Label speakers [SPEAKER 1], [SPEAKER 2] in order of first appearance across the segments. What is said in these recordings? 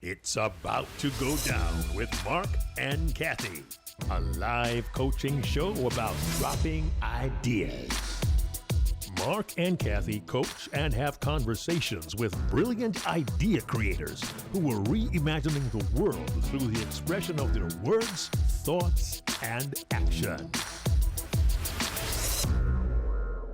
[SPEAKER 1] It's about to go down with Marc and Cathey, a live coaching show about dropping ideas. Marc and Cathey coach and have conversations with brilliant idea creators who are reimagining the world through the expression of their words, thoughts, and action.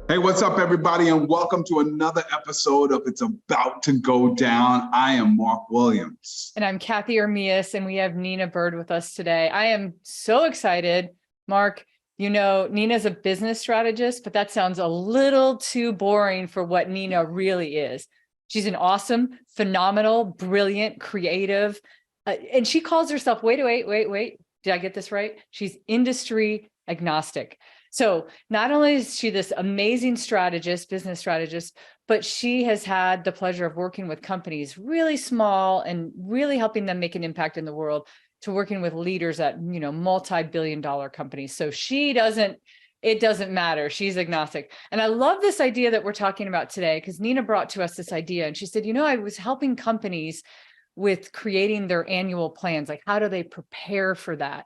[SPEAKER 2] Hey, what's up, everybody, and welcome to another episode of It's About to Go Down. I am Marc Williams.
[SPEAKER 3] And I'm Cathey Armillas, and we have Nina Byrd with us today. I am so excited. Marc, you know, Nina's a business strategist, but that sounds a little too boring for what Nina really is. She's an awesome, phenomenal, brilliant, creative, and she calls herself, wait. Did I get this right? She's industry agnostic. So not only is she this amazing strategist, business strategist, but she has had the pleasure of working with companies really small and really helping them make an impact in the world, to working with leaders at, you know, multi-billion-dollar companies. So it doesn't matter. She's agnostic. And I love this idea that we're talking about today, because Nina brought to us this idea and she said, you know, I was helping companies with creating their annual plans. Like, how do they prepare for that?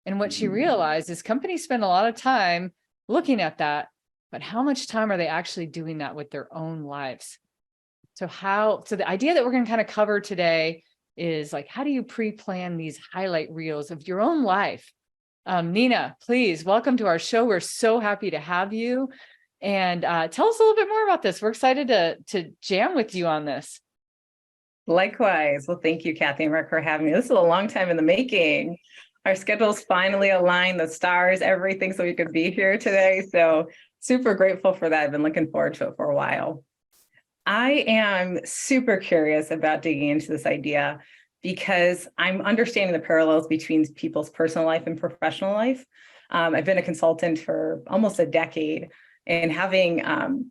[SPEAKER 3] And what she realized is companies spend a lot of time looking at that, but how much time are they actually doing that with their own lives? So the idea that we're going to kind of cover today is like, how do you pre-plan these highlight reels of your own life? Nina, please welcome to our show. We're so happy to have you. And tell us a little bit more about this. We're excited to jam with you on this.
[SPEAKER 4] Likewise. Well, thank you, Cathey and Marc, for having me. This is a long time in the making. Our schedules finally aligned, the stars, everything, so we could be here today. So super grateful for that. I've been looking forward to it for a while. I am super curious about digging into this idea because I'm understanding the parallels between people's personal life and professional life. I've been a consultant for almost a decade, and having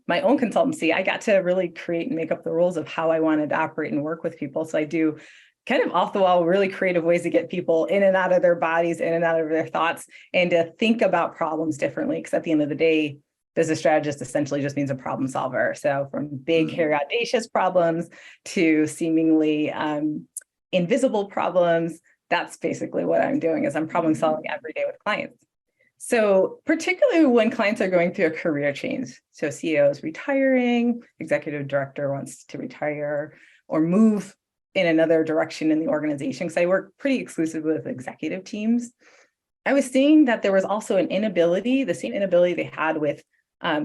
[SPEAKER 4] my own consultancy, I got to really create and make up the rules of how I wanted to operate and work with people. So I do kind of off the wall, really creative ways to get people in and out of their bodies, in and out of their thoughts, and to think about problems differently. Because at the end of the day, business strategist essentially just means a problem solver. So from big, hairy, audacious problems to seemingly invisible problems, that's basically what I'm doing, is I'm problem solving every day with clients. So particularly when clients are going through a career change, so CEO is retiring, executive director wants to retire or move in another direction in the organization, because I work pretty exclusively with executive teams, I was seeing that there was also an inability, the same inability they had with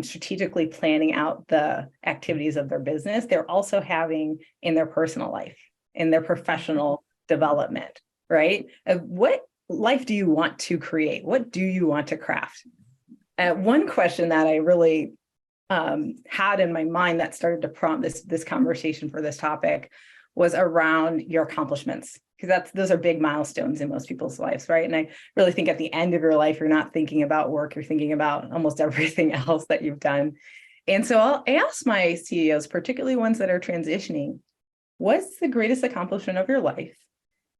[SPEAKER 4] strategically planning out the activities of their business, they're also having in their personal life, in their professional development, right? What life do you want to create? What do you want to craft? One question that I really had in my mind that started to prompt this conversation for this topic was around your accomplishments, because those are big milestones in most people's lives, right? And I really think at the end of your life, you're not thinking about work, you're thinking about almost everything else that you've done. And so I'll ask my CEOs, particularly ones that are transitioning, what's the greatest accomplishment of your life?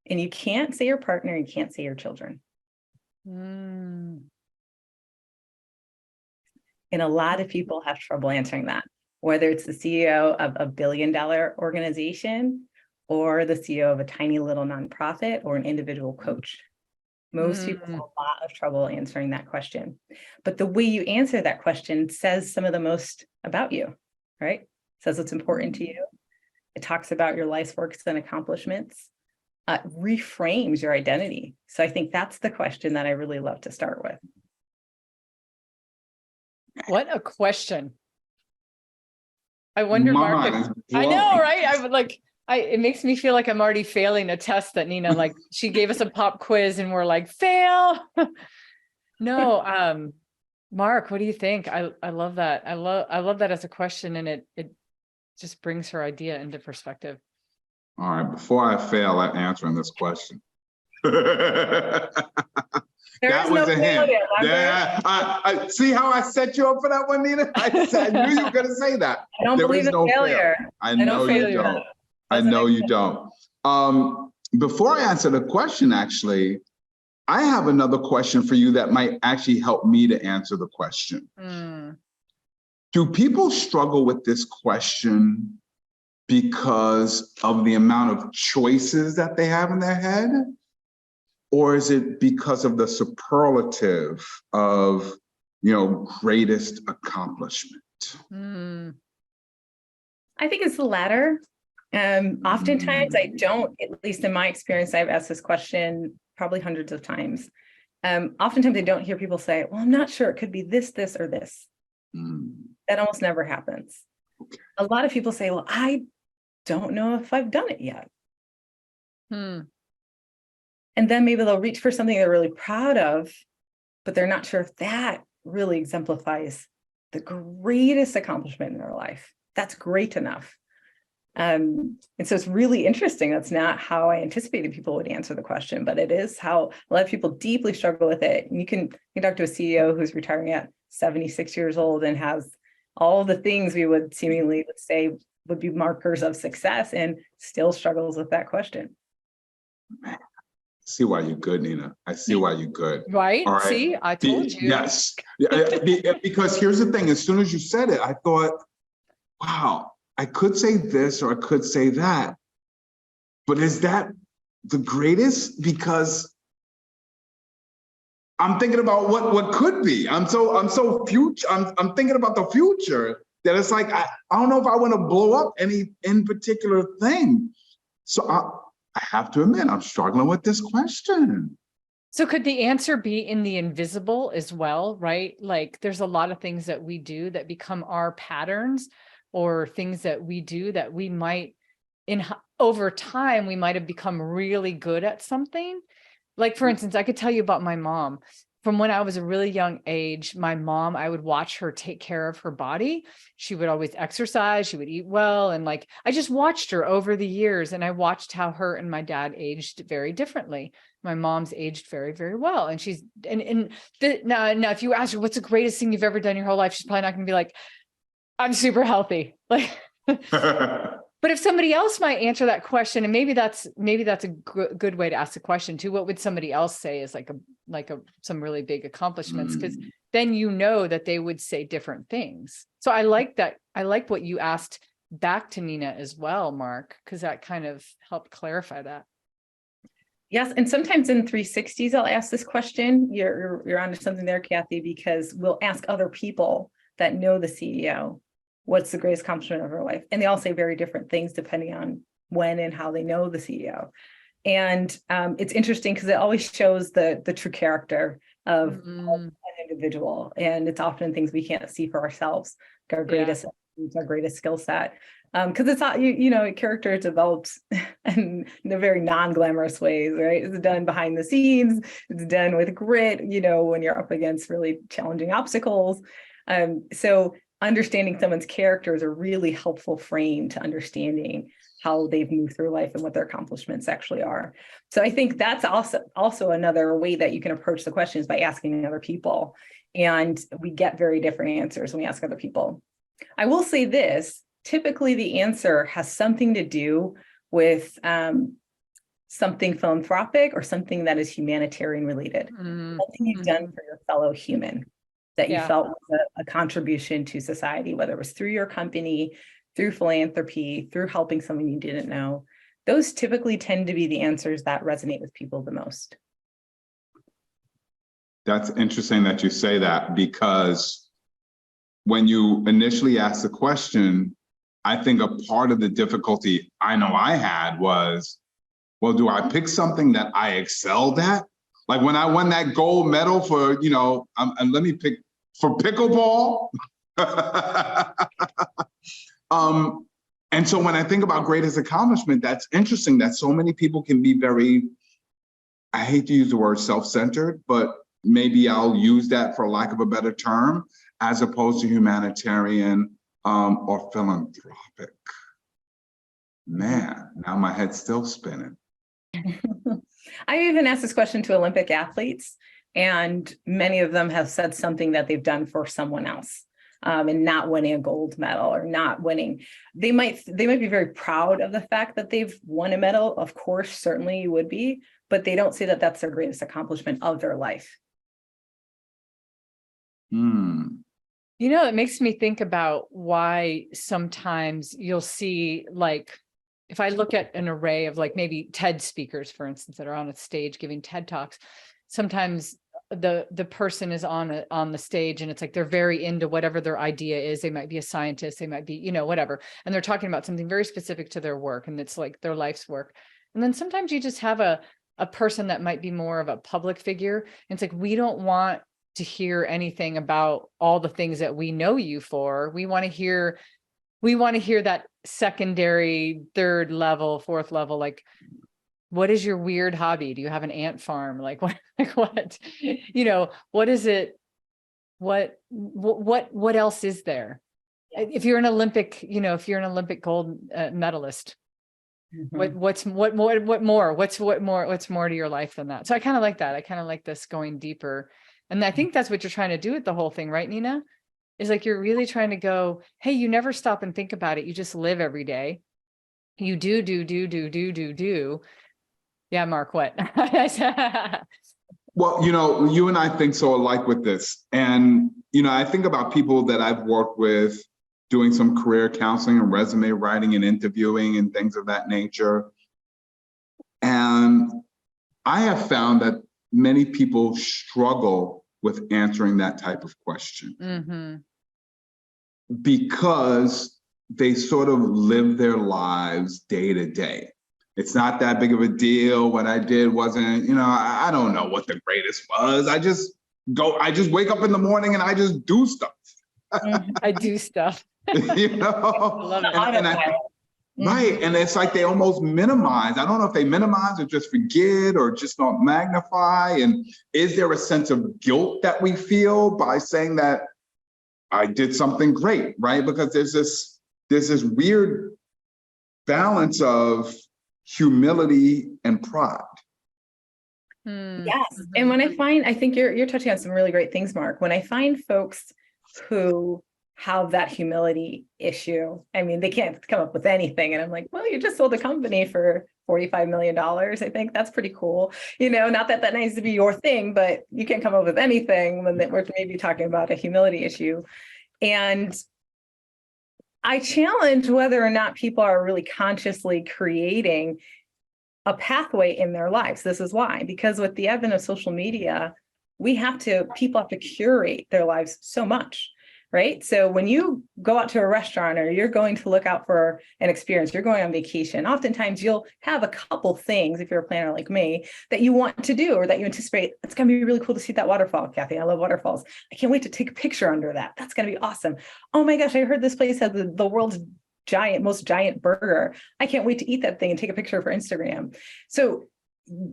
[SPEAKER 4] And you can't say your partner, you can't say your children. And a lot of people have trouble answering that, whether it's the CEO of a billion-dollar organization or the CEO of a tiny little nonprofit or an individual coach. Most people have a lot of trouble answering that question. But the way you answer that question says some of the most about you, right? It says what's important to you. It talks about your life's works and accomplishments. Reframes your identity. So I think that's the question that I really love to start with.
[SPEAKER 3] What a question. I wonder, Marc, I know, right? I would like, it makes me feel like I'm already failing a test that Nina, like she gave us a pop quiz and we're like, fail. No, Marc, what do you think? I love that. I love that as a question, and it just brings her idea into perspective.
[SPEAKER 2] All right, before I fail at answering this question. That was a hint. I see how I set you up for that one, Nina? I knew you were going to say that.
[SPEAKER 4] I don't believe in failure.
[SPEAKER 2] I know you don't. I know you don't. Before I answer the question, actually, I have another question for you that might actually help me to answer the question. Do people struggle with this question because of the amount of choices that they have in their head? Or is it because of the superlative of, greatest accomplishment?
[SPEAKER 4] I think it's the latter. Oftentimes I don't, at least in my experience, I've asked this question probably hundreds of times. Oftentimes I don't hear people say, well, I'm not sure, it could be this, this, or this. That almost never happens.
[SPEAKER 2] Okay.
[SPEAKER 4] A lot of people say, well, I don't know if I've done it yet. And then maybe they'll reach for something they're really proud of, but they're not sure if that really exemplifies the greatest accomplishment in their life. That's great enough. And so it's really interesting. That's not how I anticipated people would answer the question, but it is how a lot of people deeply struggle with it. And you can talk to a CEO who's retiring at 76 years old and has all the things we would seemingly say would be markers of success and still struggles with that question.
[SPEAKER 2] Man, see why you're good, Nina. I see why you're good.
[SPEAKER 3] Right?
[SPEAKER 2] All right.
[SPEAKER 3] See, I told you.
[SPEAKER 2] Yes. Because here's the thing. As soon as you said it, I thought, wow, I could say this or I could say that. But is that the greatest? Because I'm thinking about what could be. I'm so future. I'm thinking about the future that it's like I don't know if I want to blow up any in particular thing. So I have to admit I'm struggling with this question.
[SPEAKER 3] So could the answer be in the invisible as well, right? Like there's a lot of things that we do that become our patterns, or things that we do that we might over time, we might have become really good at something. Like, for instance, I could tell you about my mom. From when I was a really young age, my mom, I would watch her take care of her body. She would always exercise, she would eat well. And like, I just watched her over the years, and I watched how her and my dad aged very differently. My mom's aged very, very well. And she's, now if you ask her, what's the greatest thing you've ever done your whole life? She's probably not going to be like, I'm super healthy. Like, but if somebody else might answer that question, and maybe that's a good way to ask the question too. What would somebody else say is some really big accomplishments? Because then that they would say different things. So I like that. I like what you asked back to Nina as well, Marc, because that kind of helped clarify that.
[SPEAKER 4] Yes, and sometimes in 360s, I'll ask this question. You're onto something there, Cathey, because we'll ask other people that know the CEO, what's the greatest accomplishment of her life? And they all say very different things depending on when and how they know the CEO. And it's interesting because it always shows the true character of an individual. And it's often things we can't see for ourselves, our greatest skill set. Because it's not, character develops in a very non-glamorous ways, right? It's done behind the scenes. It's done with grit, when you're up against really challenging obstacles. So understanding someone's character is a really helpful frame to understanding how they've moved through life and what their accomplishments actually are. So I think that's also another way that you can approach the questions by asking other people. And we get very different answers when we ask other people. I will say this, typically the answer has something to do with something philanthropic or something that is humanitarian related, something you've done for your fellow human that you felt was a contribution to society, whether it was through your company, through philanthropy, through helping someone you didn't know. Those typically tend to be the answers that resonate with people the most.
[SPEAKER 2] That's interesting that you say that, because when you initially asked the question, I think a part of the difficulty I know I had was, well, do I pick something that I excelled at? Like when I won that gold medal for, and let me pick for pickleball. And so when I think about greatest accomplishment, that's interesting that so many people can be very, I hate to use the word self-centered, but maybe I'll use that for lack of a better term, as opposed to humanitarian or philanthropic. Man, now my head's still spinning.
[SPEAKER 4] I even asked this question to Olympic athletes, and many of them have said something that they've done for someone else, and not winning a gold medal or not winning. They might be very proud of the fact that they've won a medal. Of course, certainly you would be, but they don't say that that's their greatest accomplishment of their life.
[SPEAKER 3] It makes me think about why sometimes you'll see, like, if I look at an array of like maybe TED speakers, for instance, that are on a stage giving TED Talks, sometimes the person is on the stage and it's like they're very into whatever their idea is. They might be a scientist, they might be, whatever. And they're talking about something very specific to their work, and it's like their life's work. And then sometimes you just have a person that might be more of a public figure. And it's like, we don't want to hear anything about all the things that we know you for. We want to hear that secondary, third level, fourth level, like, what is your weird hobby? Do you have an ant farm? Like what, what is it? What else is there? Yeah. If you're an Olympic, if you're an Olympic gold medalist, what's more to your life than that? So I kind of like that. I kind of like this going deeper. And I think that's what you're trying to do with the whole thing, right, Nina? Is like, you're really trying to go, hey, you never stop and think about it. You just live every day. You do. Yeah, Mark, what?
[SPEAKER 2] Well, you and I think so alike with this. And, I think about people that I've worked with doing some career counseling and resume writing and interviewing and things of that nature. And I have found that many people struggle with answering that type of question because they sort of live their lives day to day. It's not that big of a deal. What I did wasn't, I don't know what the greatest was. I just wake up in the morning and I just do stuff.
[SPEAKER 3] I do stuff.
[SPEAKER 2] I love it. Right. And it's like they almost minimize. I don't know if they minimize or just forget or just don't magnify. And is there a sense of guilt that we feel by saying that I did something great, right? Because there's this weird balance of humility and pride.
[SPEAKER 4] Yes. And when I think you're touching on some really great things, Mark. When I find folks who have that humility issue, I mean, they can't come up with anything. And I'm like, well, you just sold a company for $45 million. I think that's pretty cool. Not that needs to be your thing, but you can't come up with anything when we're maybe talking about a humility issue. And I challenge whether or not people are really consciously creating a pathway in their lives. This is why, because with the advent of social media, people have to curate their lives so much, right? So when you go out to a restaurant or you're going to look out for an experience, you're going on vacation, oftentimes you'll have a couple things, if you're a planner like me, that you want to do or that you anticipate. It's going to be really cool to see that waterfall, Cathey. I love waterfalls. I can't wait to take a picture under that. That's going to be awesome. Oh my gosh, I heard this place has the world's most giant burger. I can't wait to eat that thing and take a picture for Instagram. So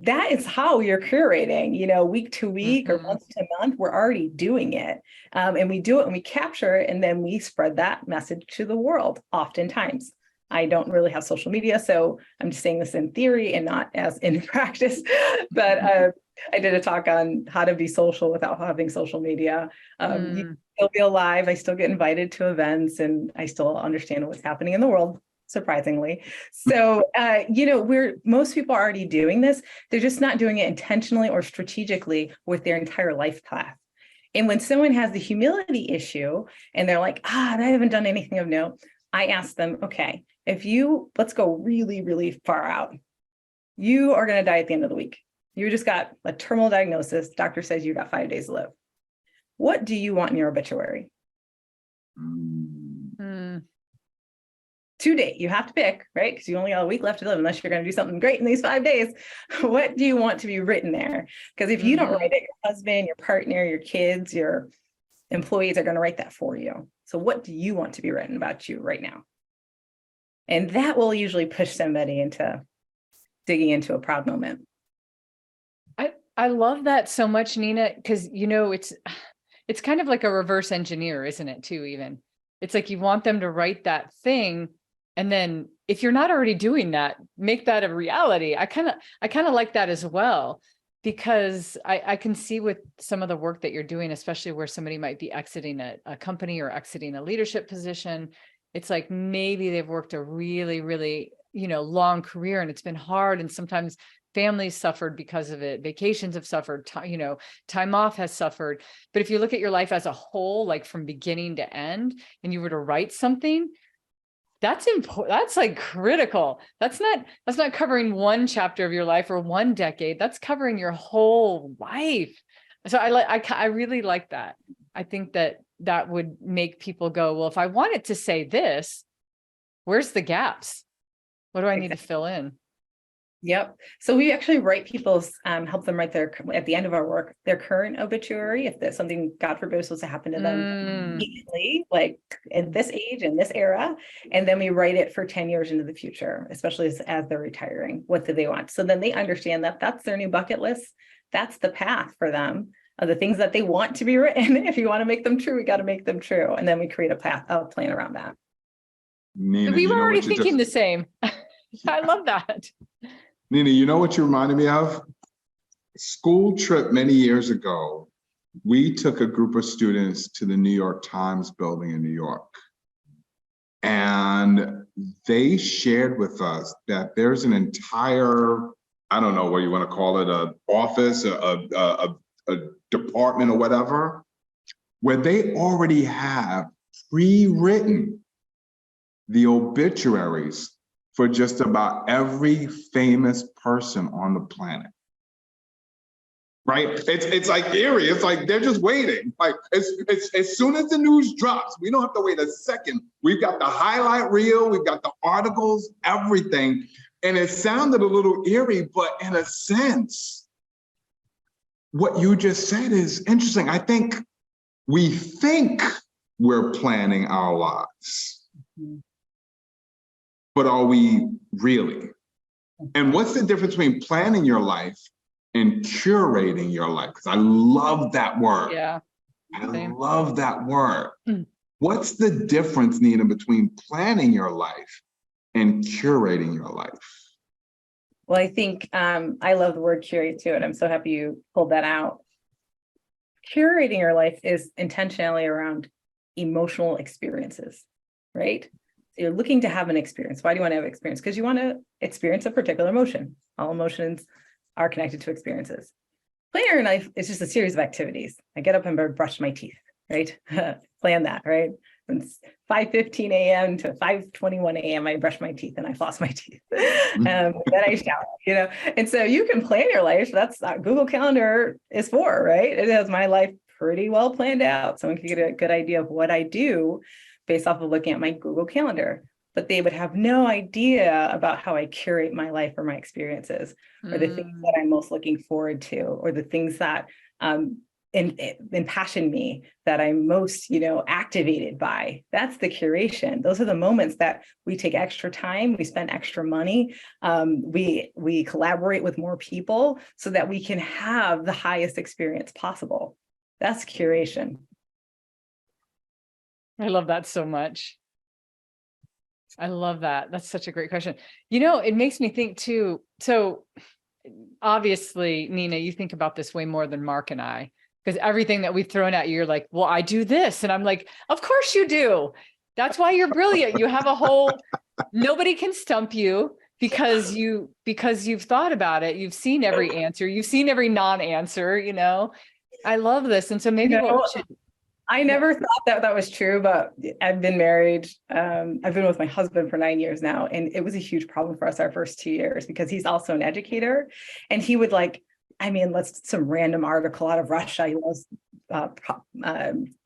[SPEAKER 4] that is how you're curating, week to week or month to month. We're already doing it. And we do it and we capture it, and then we spread that message to the world. Oftentimes, I don't really have social media, so I'm just saying this in theory and not as in practice. But I did a talk on how to be social without having social media. You still be alive. I still get invited to events, and I still understand what's happening in the world, surprisingly. So, most people are already doing this. They're just not doing it intentionally or strategically with their entire life path. And when someone has the humility issue and they're like, I haven't done anything of note, I ask them, okay, let's go really, really far out. You are going to die at the end of the week. You just got a terminal diagnosis. Doctor says you got 5 days to live. What do you want in your obituary? To date, you have to pick, right? Because you only got a week left to live unless you're going to do something great in these 5 days. What do you want to be written there? Because if you don't write it, your husband, your partner, your kids, your employees are going to write that for you. So what do you want to be written about you right now? And that will usually push somebody into digging into a proud moment.
[SPEAKER 3] I love that so much, Nina, because, it's kind of like a reverse engineer, isn't it, too, even? It's like you want them to write that thing. And then if you're not already doing that, make that a reality. I kind of like that as well, because I can see with some of the work that you're doing, especially where somebody might be exiting a company or exiting a leadership position. It's like maybe they've worked a really, really long career and it's been hard. And sometimes families suffered because of it. Vacations have suffered, time off has suffered. But if you look at your life as a whole, like from beginning to end, and you were to write something, that's important. That's like critical. That's not covering one chapter of your life or one decade. That's covering your whole life. So I really like that. I think that would make people go, well, if I wanted to say this, where's the gaps? What do I need to fill in?
[SPEAKER 4] Yep. So we actually write people's, help them write at the end of our work, their current obituary, if there's something, God forbid, was supposed to happen to them immediately, like in this age, in this era. And then we write it for 10 years into the future, especially as they're retiring. What do they want? So then they understand that that's their new bucket list. That's the path for them of the things that they want to be written. If you want to make them true, we got to make them true. And then we create a plan around that.
[SPEAKER 2] Nina,
[SPEAKER 3] we were already thinking the same. I love that.
[SPEAKER 2] Nina, you know what you reminded me of? School trip many years ago, we took a group of students to the New York Times building in New York. And they shared with us that there's an entire, I don't know what you want to call it, an office, a department or whatever, where they already have pre-written the obituaries for just about every famous person on the planet. Right? It's like eerie. It's like they're just waiting. Like as soon as the news drops, we don't have to wait a second. We've got the highlight reel, we've got the articles, everything. And it sounded a little eerie, but in a sense, what you just said is interesting. I think we think we're planning our lives. But are we really? And what's the difference between planning your life and curating your life? Because I love that word.
[SPEAKER 3] Yeah.
[SPEAKER 2] I love that word. What's the difference, Nina, between planning your life and curating your life?
[SPEAKER 4] Well, I think I love the word curate too, and I'm so happy you pulled that out. Curating your life is intentionally around emotional experiences, right? You're looking to have an experience. Why do you want to have experience? Because you want to experience a particular emotion. All emotions are connected to experiences. Planning your life is just a series of activities. I get up and brush my teeth, right? Plan that, right? From 5:15 a.m. to 5:21 a.m. I brush my teeth and I floss my teeth. Then I shower, And so you can plan your life. That's what Google Calendar is for, right? It has my life pretty well planned out. Someone can get a good idea of what I do based off of looking at my Google Calendar, but they would have no idea about how I curate my life or my experiences, or the things that I'm most looking forward to, or the things that impassion me, that I'm most, activated by. That's the curation. Those are the moments that we take extra time, we spend extra money, we collaborate with more people so that we can have the highest experience possible. That's curation.
[SPEAKER 3] I love that so much. I love that. That's such a great question. It makes me think too. So obviously, Nina, you think about this way more than Marc and I, because everything that we've thrown at you, you're like, well, I do this. And I'm like, of course you do. That's why you're brilliant. You have a whole, nobody can stump you because you've thought about it. You've seen every answer. You've seen every non-answer, I love this. And so maybe
[SPEAKER 4] I never thought that was true, but I've been married. I've been with my husband for 9 years now. And it was a huge problem for us our first 2 years because he's also an educator. And he would some random article out of Russia. He loves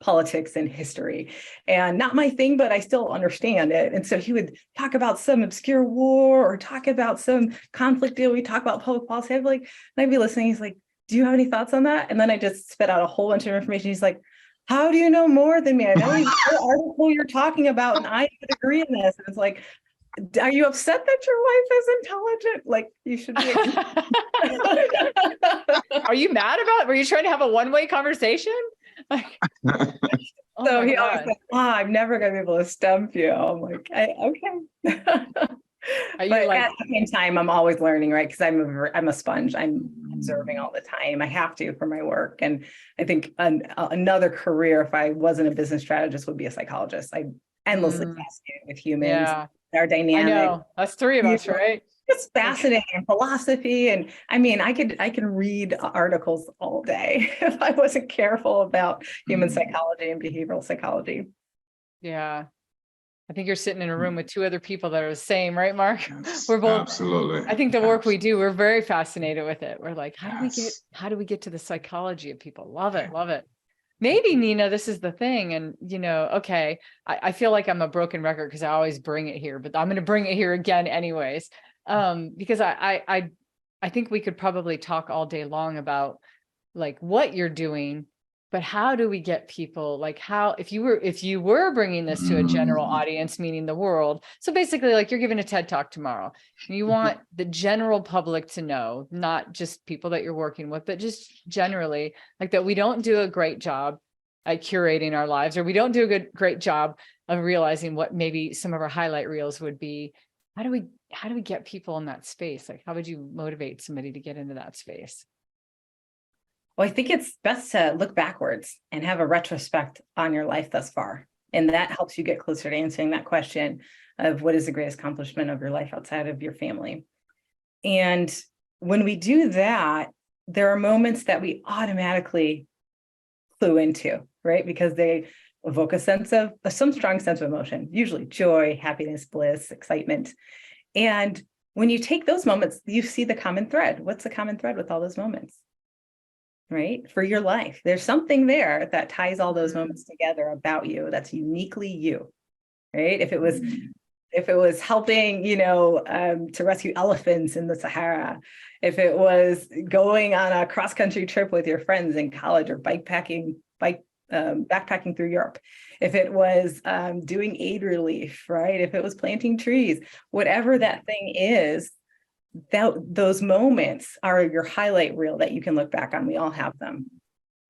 [SPEAKER 4] politics and history, and not my thing, but I still understand it. And so he would talk about some obscure war or talk about some conflict deal. We talk about public policy. And I'd be listening. He's like, do you have any thoughts on that? And then I just spit out a whole bunch of information. He's like, how do you know more than me? I know the article you're talking about, and I would agree in this. And it's like, are you upset that your wife is intelligent? Like, you should be.
[SPEAKER 3] Are you mad about it? Were you trying to have a one-way conversation?
[SPEAKER 4] So he always said, I'm never going to be able to stump you. I'm like, okay. But at the same time, I'm always learning, right? Because I'm a sponge. I'm observing all the time. I have to for my work. And I think another career, if I wasn't a business strategist, would be a psychologist. I endlessly fascinated with humans. our
[SPEAKER 3] I
[SPEAKER 4] dynamic.
[SPEAKER 3] know. That's three of us, right?
[SPEAKER 4] It's fascinating, philosophy. And I mean, I can read articles all day if I wasn't careful about human psychology and behavioral psychology.
[SPEAKER 3] Yeah. I think you're sitting in a room with two other people that are the same, right, Marc?
[SPEAKER 2] Yes,
[SPEAKER 3] We're both,
[SPEAKER 2] absolutely.
[SPEAKER 3] I think the work we do, we're very fascinated with it. We're like, how
[SPEAKER 2] Yes.
[SPEAKER 3] do we get to the psychology of people? Love it, love it. Maybe, Nina, this is the thing. And, okay, I feel like I'm a broken record because I always bring it here, but I'm going to bring it here again anyways. Because I think we could probably talk all day long about like what you're doing, but how do we get people, like how, if you were bringing this to a general audience, meaning the world. So basically, like you're giving a TED Talk tomorrow. You want the general public to know, not just people that you're working with, but just generally, like that we don't do a great job at curating our lives, or we don't do a great job of realizing what maybe some of our highlight reels would be. How do we get people in that space? Like, how would you motivate somebody to get into that space?
[SPEAKER 4] Well, I think it's best to look backwards and have a retrospect on your life thus far. And that helps you get closer to answering that question of what is the greatest accomplishment of your life outside of your family. And when we do that, there are moments that we automatically clue into, right? Because they evoke some strong sense of emotion, usually joy, happiness, bliss, excitement. And when you take those moments, you see the common thread. What's the common thread with all those moments? Right? For your life, there's something there that ties all those moments together about you that's uniquely you, right? If it was helping, to rescue elephants in the Sahara, if it was going on a cross-country trip with your friends in college, or backpacking through Europe, if it was doing aid relief, right? If it was planting trees, whatever that thing is, those moments are your highlight reel that you can look back on. We all have them,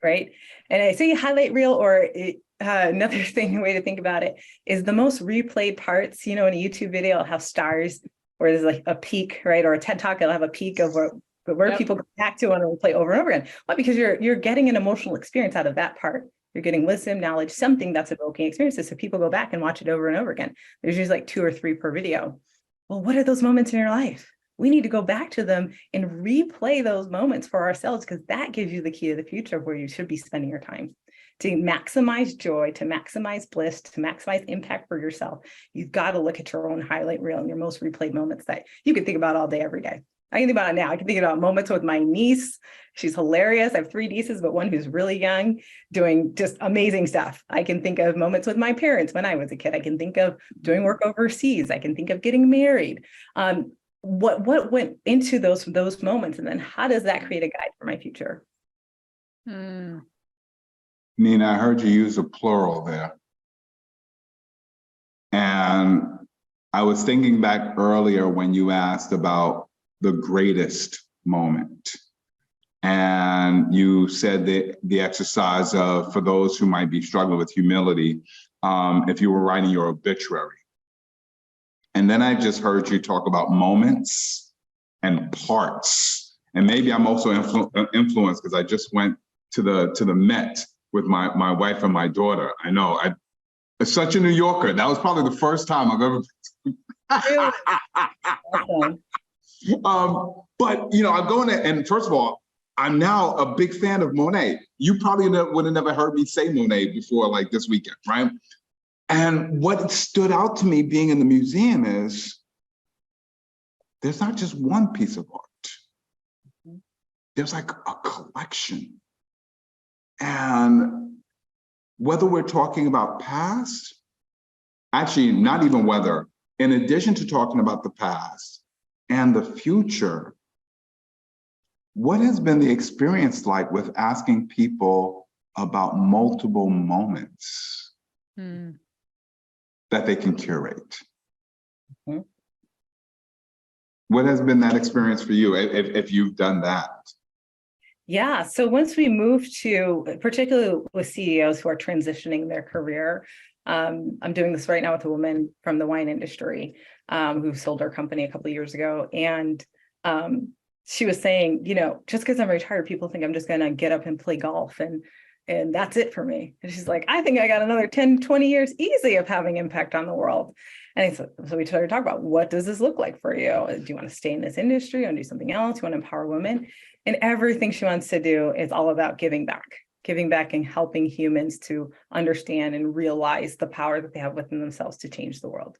[SPEAKER 4] right? And I say highlight reel, or another way to think about it is the most replayed parts. In a YouTube video, I'll have stars where there's like a peak, right? Or a TED Talk, it'll have a peak of where people go back to and replay over and over again. Well, because you're getting an emotional experience out of that part. You're getting wisdom, knowledge, something that's evoking experiences. So people go back and watch it over and over again. There's usually like 2 or 3 per video. Well, what are those moments in your life? We need to go back to them and replay those moments for ourselves, because that gives you the key to the future of where you should be spending your time. To maximize joy, to maximize bliss, to maximize impact for yourself, you've got to look at your own highlight reel and your most replayed moments that you can think about all day, every day. I can think about it now. I can think about moments with my niece. She's hilarious. I have 3 nieces, but one who's really young, doing just amazing stuff. I can think of moments with my parents when I was a kid. I can think of doing work overseas. I can think of getting married. What went into those moments, and then how does that create a guide for my future?
[SPEAKER 2] Nina, I heard you use a plural there. And I was thinking back earlier when you asked about the greatest moment. And you said that the exercise of, for those who might be struggling with humility, if you were writing your obituary. And then I just heard you talk about moments and parts. And maybe I'm also influenced because I just went to the Met with my wife and my daughter. I know, as such a New Yorker, that was probably the first time I've ever but I'm going to, and first of all, I'm now a big fan of Monet. You probably would have never heard me say Monet before, like this weekend, right? And what stood out to me being in the museum is there's not just one piece of art. There's like a collection. And whether we're talking about past, actually not even whether, in addition to talking about the past and the future, what has been the experience like with asking people about multiple moments that they can curate? What has been that experience for you, if you've done that?
[SPEAKER 4] Yeah, so once we moved to, particularly with CEOs who are transitioning their career, I'm doing this right now with a woman from the wine industry who sold her company a couple of years ago. And she was saying, just because I'm retired, people think I'm just going to get up and play golf and that's it for me. And she's like, I think I got another 10, 20 years easy of having impact on the world. And so we started to talk about, what does this look like for you? Do you want to stay in this industry? Do you want to do something else? Do you want to empower women? And everything she wants to do is all about giving back and helping humans to understand and realize the power that they have within themselves to change the world.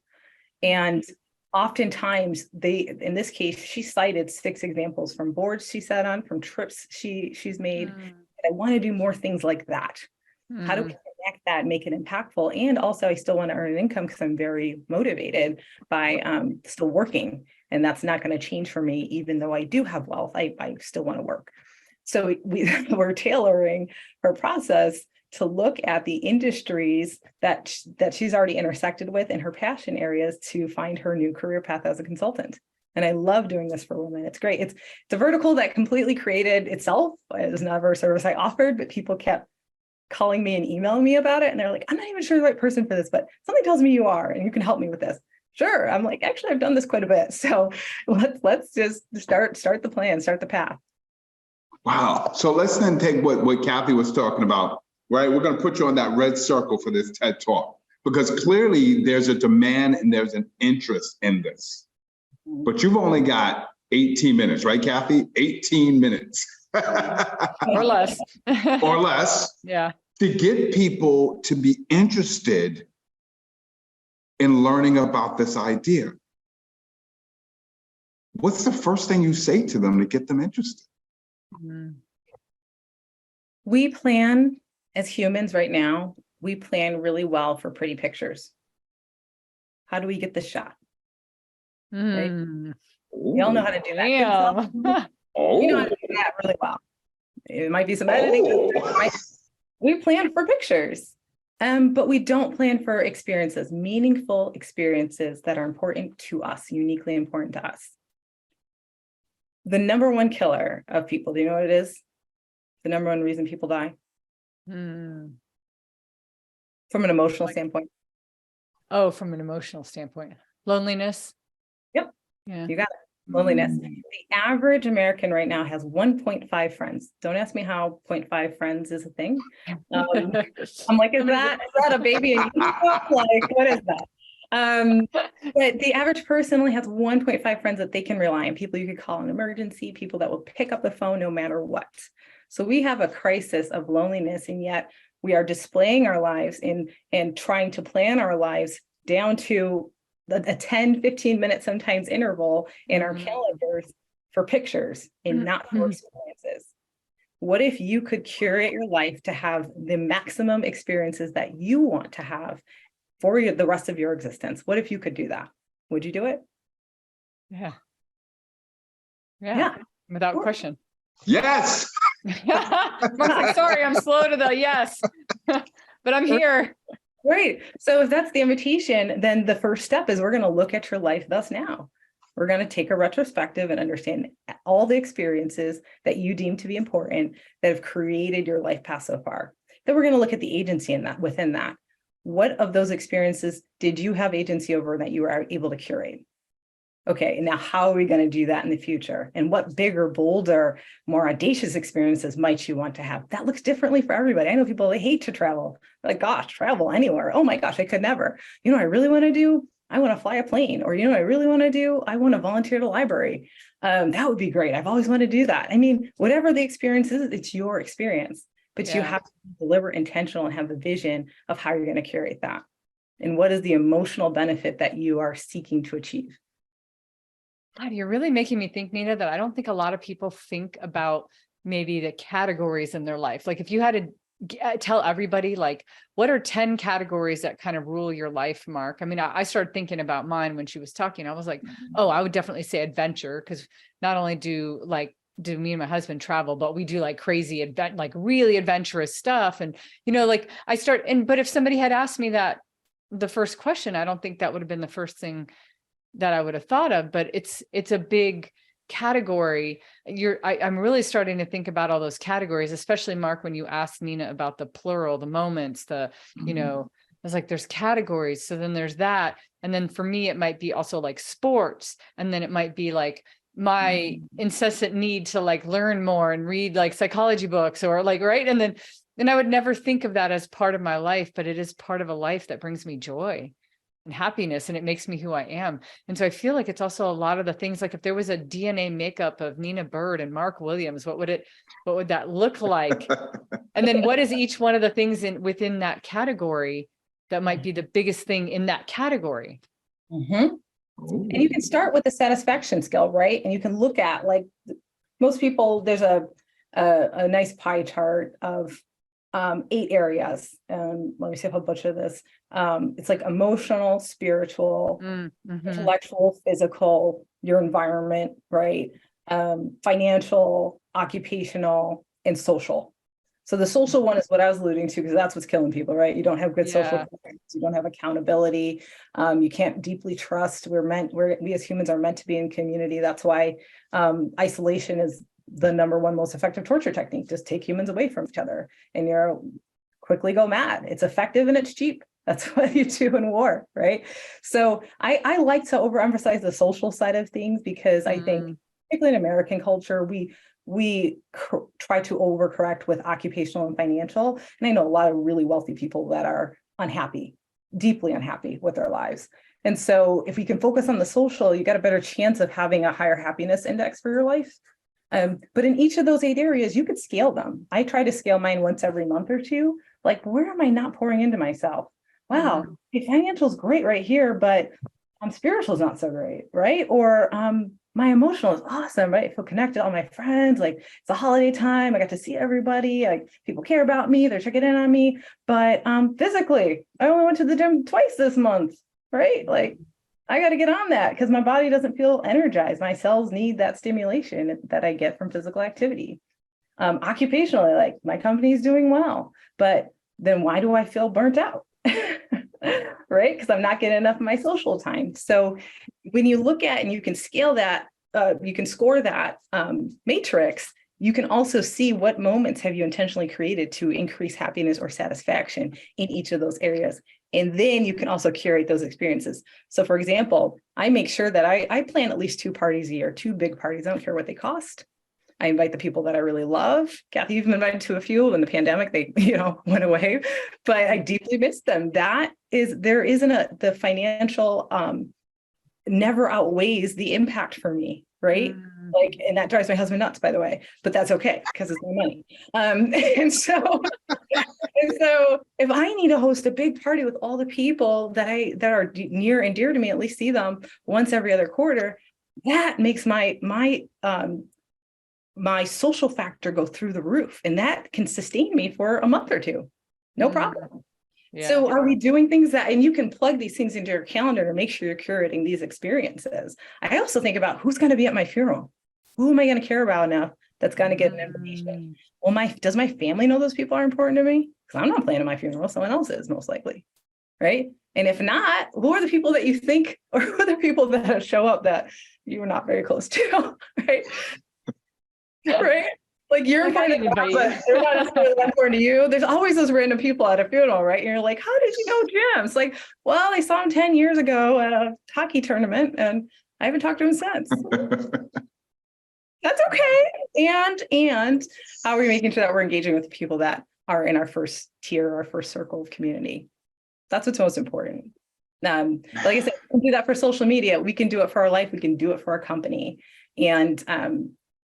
[SPEAKER 4] And oftentimes in this case, she cited 6 examples from boards she sat on, from trips she's made. I want to do more things like that. How do we connect that, make it impactful? And also, I still want to earn an income because I'm very motivated by still working. And that's not going to change for me, even though I do have wealth. I still want to work. So we're tailoring her process to look at the industries that she's already intersected with in her passion areas to find her new career path as a consultant. And I love doing this for women. It's great. It's a vertical that completely created itself. It was never a service I offered, but people kept calling me and emailing me about it. And they're like, I'm not even sure the right person for this, but something tells me you are, and you can help me with this. Sure. I'm like, actually, I've done this quite a bit. So let's just start the plan, start the path.
[SPEAKER 2] Wow. So let's then take what Cathey was talking about, right? We're going to put you on that red circle for this TED Talk, because clearly there's a demand and there's an interest in this. But you've only got 18 minutes, right, Cathey? 18 minutes.
[SPEAKER 3] Or less.
[SPEAKER 2] Or less.
[SPEAKER 3] Yeah.
[SPEAKER 2] To get people to be interested in learning about this idea. What's the first thing you say to them to get them interested?
[SPEAKER 4] We plan as humans right now, we plan really well for pretty pictures. How do we get the shot? Right? We all know how to do that.
[SPEAKER 3] Yeah.
[SPEAKER 4] We know how to do that really well. It might be some editing. We plan for pictures, but we don't plan for experiences, meaningful experiences that are important to us, uniquely important to us. The number one killer of people, do you know what it is? The number one reason people die? From an emotional standpoint.
[SPEAKER 3] Oh, from an emotional standpoint. Loneliness.
[SPEAKER 4] Yep.
[SPEAKER 3] Yeah.
[SPEAKER 4] You got it. Loneliness. The average American right now has 1.5 friends. Don't ask me how 0.5 friends is a thing. I'm like, is that a baby in Utah? Like, what is that? But the average person only has 1.5 friends that they can rely on, people you could call an emergency, people that will pick up the phone no matter what. So we have a crisis of loneliness, and yet we are displaying our lives and trying to plan our lives down to a 10, 15 minute sometimes interval in our calendars for pictures and not for experiences. What if you could curate your life to have the maximum experiences that you want to have for the rest of your existence? What if you could do that? Would you do it?
[SPEAKER 3] Yeah. Without question.
[SPEAKER 2] Yes.
[SPEAKER 3] Mark's like, sorry, I'm slow to the yes, but I'm here.
[SPEAKER 4] Great. So if that's the invitation, then the first step is we're going to look at your life thus now. We're going to take a retrospective and understand all the experiences that you deem to be important that have created your life path so far. Then we're going to look at the agency in that, within that. What of those experiences did you have agency over that you were able to curate? Okay, and now how are we going to do that in the future? And what bigger, bolder, more audacious experiences might you want to have? That looks differently for everybody. I know people, they hate to travel. They're like, gosh, travel anywhere. Oh my gosh, I could never. You know what I really want to do? I want to fly a plane. Or you know what I really want to do? I want to volunteer at a library. That would be great. I've always wanted to do that. I mean, whatever the experience is, it's your experience. But you have to be deliberate, intentional, and have the vision of how you're going to curate that. And what is the emotional benefit that you are seeking to achieve?
[SPEAKER 3] God, you're really making me think, Nina, that I don't think a lot of people think about maybe the categories in their life. Like if you had to tell everybody, like, what are 10 categories that kind of rule your life, Marc? I mean, I started thinking about mine when she was talking. I was like, oh, I would definitely say adventure, because not only do me and my husband travel, but we do like crazy like really adventurous stuff. And, you know, like but if somebody had asked me that the first question, I don't think that would have been the first thing that I would have thought of, but it's a big category. I'm really starting to think about all those categories, especially Marc, when you asked Nina about the plural, the moments, you know, I was like, there's categories. So then there's that. And then for me, it might be also like sports. And then it might be like my incessant need to like learn more and read like psychology books or like, right. And I would never think of that as part of my life, but it is part of a life that brings me joy. and happiness, and it makes me who I am. And so I feel like it's also a lot of the things, like if there was a DNA makeup of Nina Byrd and Marc Williams, what would that look like? And then what is each one of the things within that category that might be the biggest thing in that category?
[SPEAKER 4] Mm-hmm. And you can start with the satisfaction skill, right? And you can look at, like, most people, there's a nice pie chart of 8 areas. Let me see if I'll butcher this. It's like emotional, spiritual, intellectual, physical, your environment, right? Financial, occupational, and social. So the social one is what I was alluding to, because that's what's killing people, right? You don't have good social connections, you don't have accountability, you can't deeply trust. We as humans are meant to be in community. That's why isolation is the #1 most effective torture technique. Just take humans away from each other and you'll quickly go mad. It's effective and it's cheap. That's what you do in war, right? So I like to overemphasize the social side of things, because I think, particularly in American culture, we try to overcorrect with occupational and financial. And I know a lot of really wealthy people that are unhappy, deeply unhappy with their lives. And so if we can focus on the social, you got a better chance of having a higher happiness index for your life. But in each of those 8 areas, you could scale them. I try to scale mine once every month or two. Like, where am I not pouring into myself? Wow, financial is great right here, but spiritual is not so great, right? Or my emotional is awesome, right? I feel connected to all my friends. Like, it's a holiday time. I got to see everybody. Like, people care about me. They're checking in on me. But physically, I only went to the gym twice this month, right? Like, I got to get on that because my body doesn't feel energized. My cells need that stimulation that I get from physical activity. Occupationally, like, my company is doing well, but then why do I feel burnt out? Right? Because I'm not getting enough of my social time. So when you look at and you can scale that, you can score that matrix, you can also see what moments have you intentionally created to increase happiness or satisfaction in each of those areas. And then you can also curate those experiences. So for example, I make sure that I plan at least 2 parties a year, 2 big parties. I don't care what they cost. I invite the people that I really love. Cathey, you've been invited to a few. In the pandemic, they, went away, but I deeply miss them. The financial never outweighs the impact for me, right? Like, and that drives my husband nuts, by the way, but that's okay because it's my money. And so if I need to host a big party with all the people that are near and dear to me, at least see them once every other quarter, that makes my social factor go through the roof, and that can sustain me for a month or 2. No problem. Yeah. So are we doing things and you can plug these things into your calendar to make sure you're curating these experiences. I also think about who's going to be at my funeral. Who am I going to care about enough that's going to get an invitation? Well, does my family know those people are important to me? Because I'm not planning my funeral. Someone else is, most likely. Right. And if not, who are the people that you think, or who are the people that show up that you were not very close to? Right. Right? Like, you're important, but they're not necessarily important to you. There's always those random people at a funeral, right? And you're like, how did you know Jim? It's like, well, I saw him 10 years ago at a hockey tournament and I haven't talked to him since. That's okay. And how are we making sure that we're engaging with the people that are in our first tier, our first circle of community? That's what's most important. Like I said, we can do that for social media. We can do it for our life. We can do it for our company. And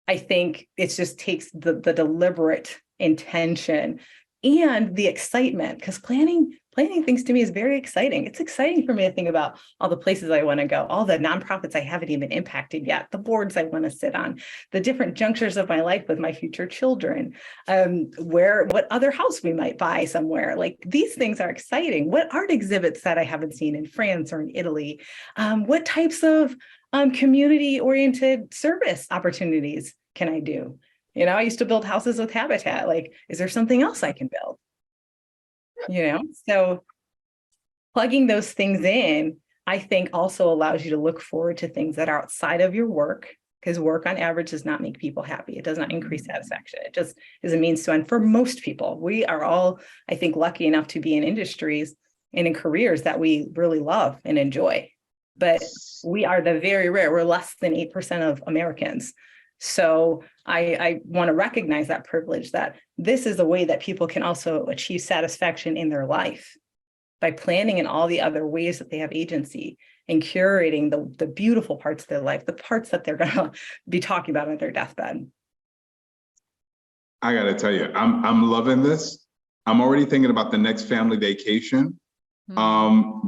[SPEAKER 4] I think it just takes the deliberate intention and the excitement, because planning things to me is very exciting. It's exciting for me to think about all the places I want to go, all the nonprofits I haven't even impacted yet, the boards I want to sit on, the different junctures of my life with my future children, what other house we might buy somewhere. Like, these things are exciting. What art exhibits that I haven't seen in France or in Italy? What types of community-oriented service opportunities can I do? I used to build houses with Habitat. Like, is there something else I can build? So plugging those things in, I think, also allows you to look forward to things that are outside of your work, because work on average does not make people happy. It does not increase satisfaction. It just is a means to end for most people. We are all, I think, lucky enough to be in industries and in careers that we really love and enjoy. But we are the very rare. We're less than 8% of Americans. So I want to recognize that privilege, that this is a way that people can also achieve satisfaction in their life. by planning in all the other ways that they have agency and curating the beautiful parts of their life, the parts that they're going to be talking about on their deathbed.
[SPEAKER 2] I got to tell you, I'm loving this. I'm already thinking about the next family vacation,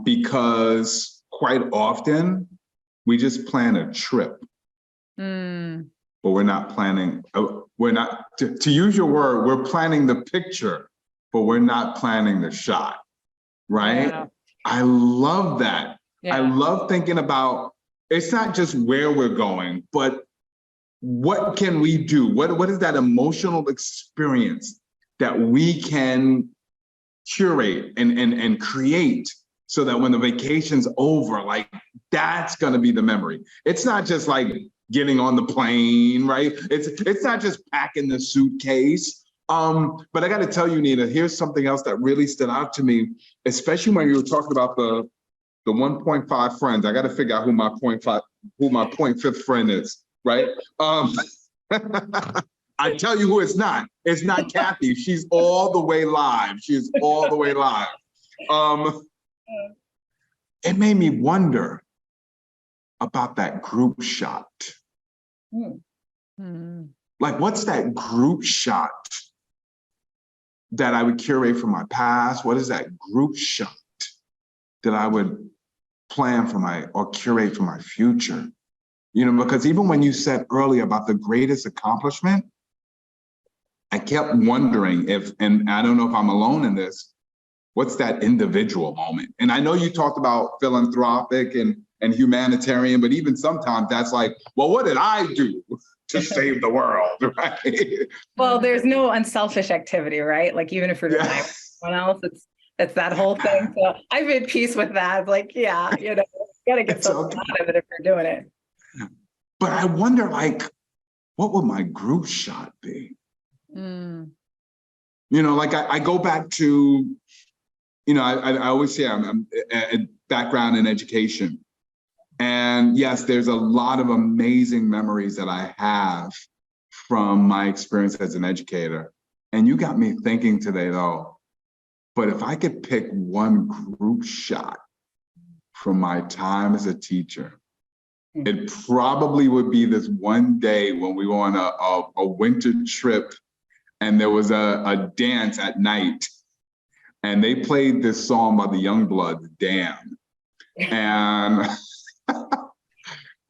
[SPEAKER 2] because quite often we just plan a trip, but we're not planning. We're not, to use your word, we're planning the picture, but we're not planning the shot, right?
[SPEAKER 3] Yeah.
[SPEAKER 2] I love that.
[SPEAKER 3] Yeah.
[SPEAKER 2] I love thinking about, it's not just where we're going, but what can we do? What is that emotional experience that we can curate and create so that when the vacation's over, like that's gonna be the memory. It's not just like getting on the plane, right? It's not just packing the suitcase. But I gotta tell you, Nina, here's something else that really stood out to me, especially when you were talking about the 1.5 friends. I gotta figure out who my 0.5 friend is. Right? I tell you who it's not. It's not Cathey. She's all the way live. She's all the way live. It made me wonder about that group shot. Like, what's that group shot that I would curate from my past? What is that group shot that I would plan for or curate for my future? You know, because even when you said earlier about the greatest accomplishment, I kept wondering and I don't know if I'm alone in this, what's that individual moment? And I know you talked about philanthropic and humanitarian, but even sometimes that's like, well, what did I do to save the world, right?
[SPEAKER 4] Well, there's no unselfish activity, right? Like even if you're doing someone else, it's that whole thing. So I've made peace with that. Like, yeah, you gotta get something out of it if you're doing it.
[SPEAKER 2] But I wonder, like, what would my group shot be? You know, like I go back to, you know, I always say I'm a background in education. And yes, there's a lot of amazing memories that I have from my experience as an educator. And you got me thinking today, though, but if I could pick one group shot from my time as a teacher, it probably would be this one day when we were on a winter trip and there was a dance at night and they played this song by the Youngbloods, Damn. And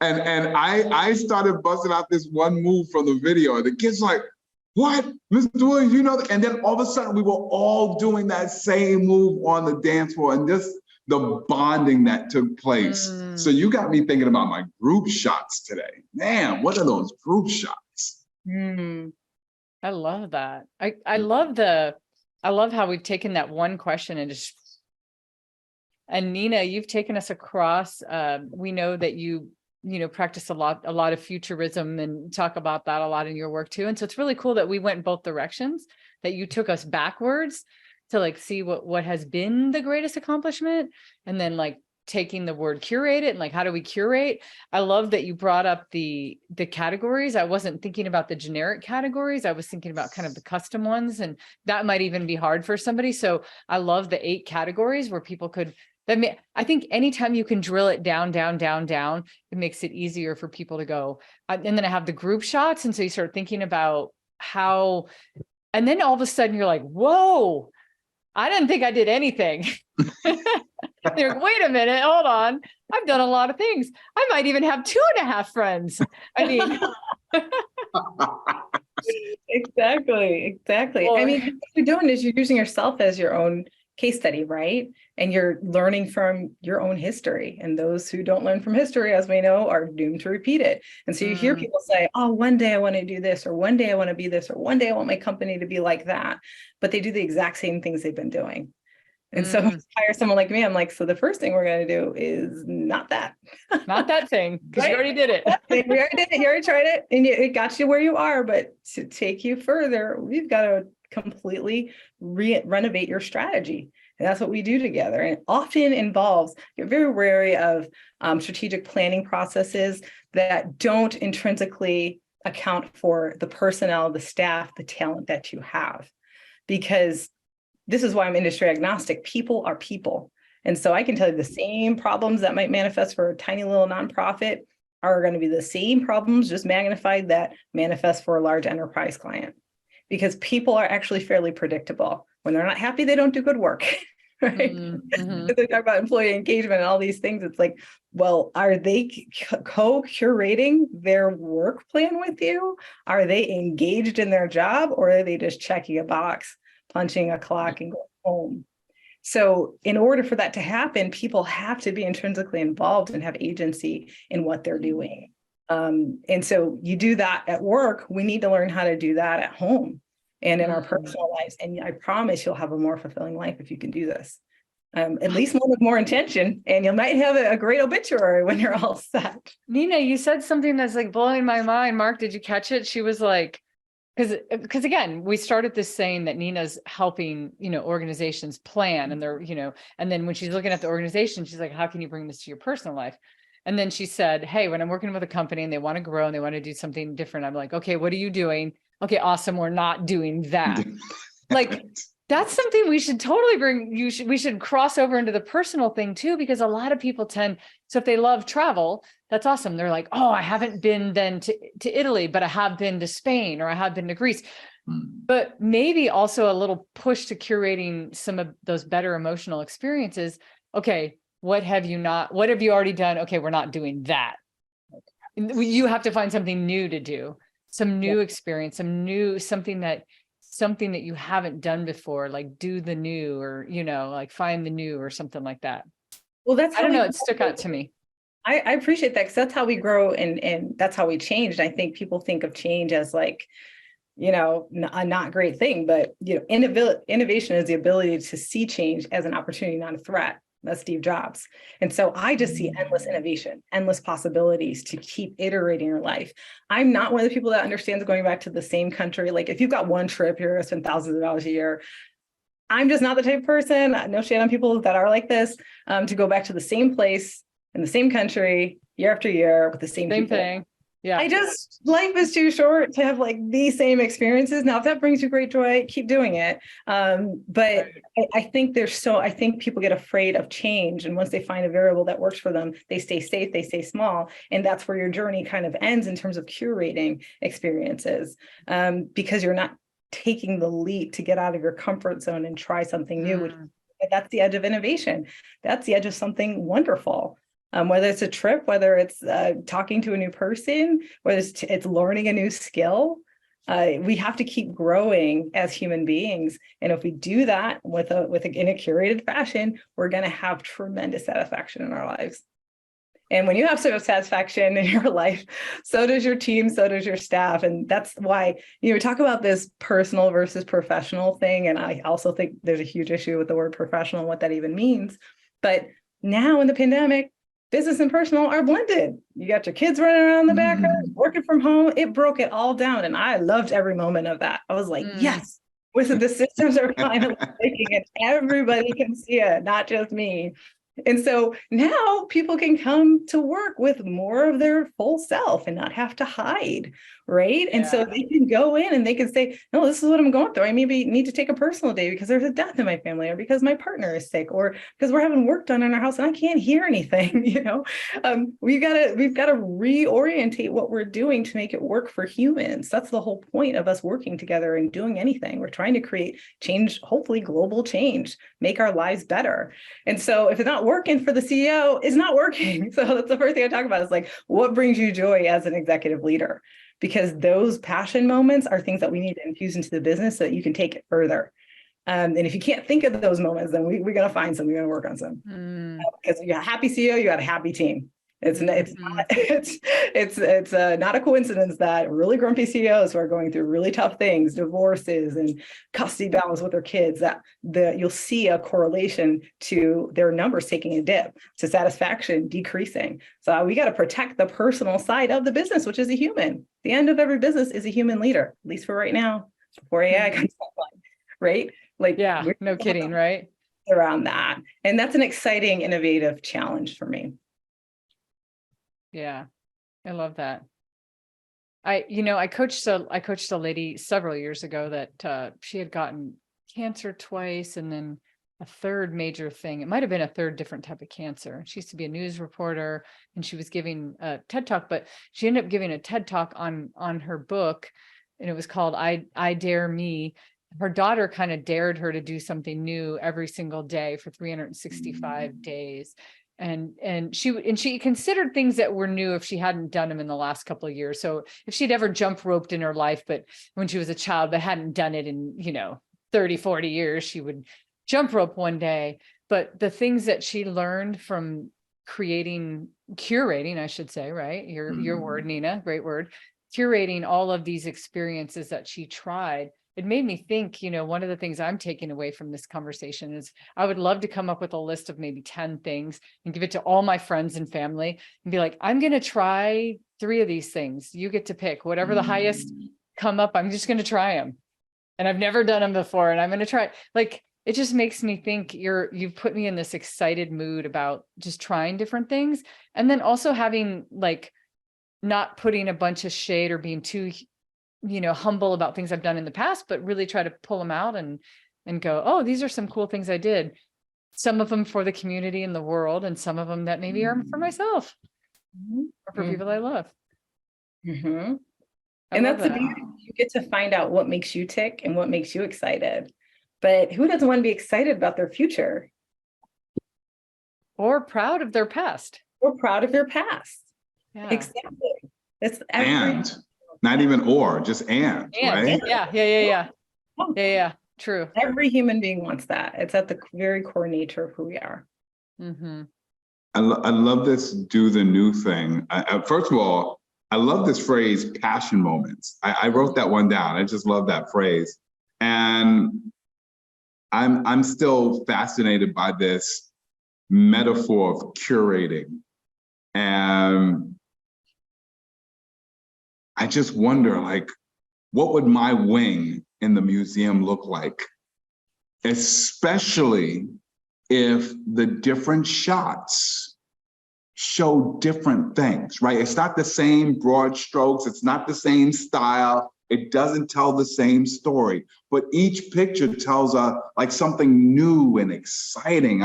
[SPEAKER 2] and I started busting out this one move from the video and the kids like, what, Mr. Williams, you know? And then all of a sudden we were all doing that same move on the dance floor and just the bonding that took place. So you got me thinking about my group shots today. Man, what are those group shots?
[SPEAKER 3] I love that. I love how we've taken that one question and Nina, you've taken us across. We know that you practice a lot of futurism and talk about that a lot in your work too. And so it's really cool that we went in both directions, that you took us backwards to like see what has been the greatest accomplishment, and then like taking the word curate it and like how do we curate. I love that you brought up the categories. I wasn't thinking about the generic categories. I was thinking about kind of the custom ones, and that might even be hard for somebody. So I love the 8 categories where people could. I think anytime you can drill it down, it makes it easier for people to go. And then I have the group shots, and so you start thinking about how, and then all of a sudden you're like, whoa. I didn't think I did anything. They're like, wait a minute, hold on. I've done a lot of things. I might even have 2.5 friends. I mean,
[SPEAKER 4] exactly.
[SPEAKER 3] Well,
[SPEAKER 4] I mean, what you're doing is you're using yourself as your own case study, right? And you're learning from your own history. And those who don't learn from history, as we know, are doomed to repeat it. And so you hear people say, oh, one day I want to do this, or one day I want to be this, or one day I want my company to be like that. But they do the exact same things they've been doing. And so hire someone like me. I'm like, so the first thing we're going to do is not that.
[SPEAKER 3] Not that thing, because you already did it.
[SPEAKER 4] We already did it. You already tried it. And it got you where you are. But to take you further, we've got to completely renovate your strategy. And that's what we do together. And it often involves, you're very wary of strategic planning processes that don't intrinsically account for the personnel, the staff, the talent that you have. Because this is why I'm industry agnostic. People are people. And so I can tell you the same problems that might manifest for a tiny little nonprofit are going to be the same problems, just magnified, that manifest for a large enterprise client. Because people are actually fairly predictable. When they're not happy, they don't do good work. Right?
[SPEAKER 3] Mm-hmm.
[SPEAKER 4] They talk about employee engagement and all these things. It's like, well, are they co-curating their work plan with you? Are they engaged in their job, or are they just checking a box, punching a clock, and going home? So in order for that to happen, people have to be intrinsically involved and have agency in what they're doing. And so you do that at work. We need to learn how to do that at home and in our personal lives. And I promise you'll have a more fulfilling life if you can do this. At least one with more intention, and you might have a great obituary when you're all set.
[SPEAKER 3] Nina, you said something that's like blowing my mind. Mark, did you catch it? She was like, because again, we started this saying that Nina's helping, organizations plan, and they're, and then when she's looking at the organization, she's like, how can you bring this to your personal life? And then she said, hey, when I'm working with a company and they want to grow and they want to do something different, I'm like, okay, what are you doing? Okay, awesome. We're not doing that. Like, that's something we should totally bring. We should cross over into the personal thing too, because a lot of people so if they love travel, that's awesome. They're like, oh, I haven't been then to Italy, but I have been to Spain, or I have been to Greece. But maybe also a little push to curating some of those better emotional experiences. Okay, what have you already done? Okay, we're not doing that. You have to find something new to do, some new experience, something that you haven't done before, like do the new, or, like find the new or something like that.
[SPEAKER 4] Well, that's,
[SPEAKER 3] I don't know. It stuck out to me.
[SPEAKER 4] I appreciate that, because that's how we grow, and that's how we change. And I think people think of change as like, a not great thing, but, innovation is the ability to see change as an opportunity, not a threat. That's Steve Jobs. And so I just see endless innovation, endless possibilities to keep iterating your life. I'm not one of the people that understands going back to the same country. Like, if you've got one trip, you're going to spend thousands of dollars a year. I'm just not the type of person, no shade on people that are like this, to go back to the same place in the same country year after year with the same people.
[SPEAKER 3] Thing. Yeah.
[SPEAKER 4] Life is too short to have like these same experiences. Now, if that brings you great joy, keep doing it. But I think I think people get afraid of change. And once they find a variable that works for them, they stay safe, they stay small. And that's where your journey kind of ends in terms of curating experiences, because you're not taking the leap to get out of your comfort zone and try something new. That's the edge of innovation. That's the edge of something wonderful. Whether it's a trip, whether it's talking to a new person, whether it's learning a new skill, we have to keep growing as human beings. And if we do that in a curated fashion, we're going to have tremendous satisfaction in our lives. And when you have sort of satisfaction in your life, so does your team, so does your staff. And that's why, we talk about this personal versus professional thing. And I also think there's a huge issue with the word professional and what that even means. But now in the pandemic, business and personal are blended. You got your kids running around in the background, working from home. It broke it all down. And I loved every moment of that. I was like, yes, the systems are finally making it. Everybody can see it, not just me. And so now people can come to work with more of their full self and not have to hide, right? Yeah. And so they can go in and they can say, no, this is what I'm going through. I maybe need to take a personal day because there's a death in my family, or because my partner is sick, or because we're having work done in our house and I can't hear anything. We've got to reorientate what we're doing to make it work for humans. That's the whole point of us working together and doing anything. We're trying to create change, hopefully global change, make our lives better. And so if it's not working for the CEO, it's not working. So that's the first thing I talk about, is like, what brings you joy as an executive leader? Because those passion moments are things that we need to infuse into the business so that you can take it further. And if you can't think of those moments, then we're going to find some, we're going to work on some. Because you got a happy CEO, you got a happy team. It's not a coincidence that really grumpy CEOs who are going through really tough things, divorces and custody battles with their kids, you'll see a correlation to their numbers taking a dip, to satisfaction decreasing. So we got to protect the personal side of the business, which is a human. The end of every business is a human leader, at least for right now, before AI comes online, right? Like,
[SPEAKER 3] yeah, no kidding, right?
[SPEAKER 4] Around that. And that's an exciting, innovative challenge for me.
[SPEAKER 3] Yeah, I love that. I coached a lady several years ago that she had gotten cancer twice, and then a third major thing. It might have been a third different type of cancer. She used to be a news reporter, and she was giving a TED Talk, but she ended up giving a TED Talk on her book, and it was called I Dare Me. Her daughter kind of dared her to do something new every single day for 365 days. And she considered things that were new if she hadn't done them in the last couple of years. So if she'd ever jump roped in her life, but when she was a child, but hadn't done it in, 30, 40 years, she would jump rope one day. But the things that she learned from curating, I should say, right? Your word, Nina, great word, curating all of these experiences that she tried. It made me think, one of the things I'm taking away from this conversation is I would love to come up with a list of maybe 10 things and give it to all my friends and family and be like, I'm going to try 3 of these things. You get to pick whatever the highest come up. I'm just going to try them. And I've never done them before. And I'm going to try. Like, it just makes me think you've put me in this excited mood about just trying different things. And then also having not putting a bunch of shade or being too humble about things I've done in the past, but really try to pull them out and go, oh, these are some cool things I did. Some of them for the community and the world, and some of them that maybe are for myself or for people I love.
[SPEAKER 4] And that's the beauty. You get to find out what makes you tick and what makes you excited. But who doesn't want to be excited about their future?
[SPEAKER 3] Or proud of their past.
[SPEAKER 4] Or proud of their past.
[SPEAKER 3] Yeah.
[SPEAKER 4] Exactly. It's
[SPEAKER 2] not even or, just and. Right?
[SPEAKER 3] Yeah. True.
[SPEAKER 4] Every human being wants that. It's at the very core nature of who we are.
[SPEAKER 2] I love this do the new thing. First of all, I love this phrase, passion moments. I wrote that one down. I just love that phrase. And I'm still fascinated by this metaphor of curating. And I just wonder, what would my wing in the museum look like? Especially if the different shots show different things, right? It's not the same broad strokes. It's not the same style. It doesn't tell the same story, but each picture tells something new and exciting.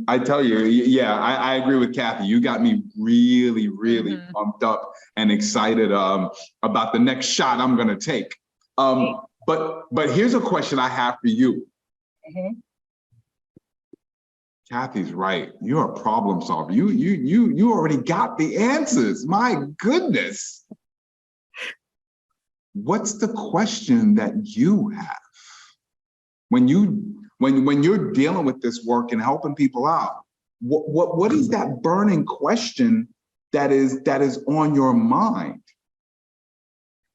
[SPEAKER 2] I tell you, I agree with Cathey. You got me really, really pumped up and excited about the next shot I'm going to take. But here's a question I have for you. Cathey's right. You're a problem solver. You already got the answers. My goodness. What's the question that you have when you're dealing with this work and helping people out? What is that burning question that is on your mind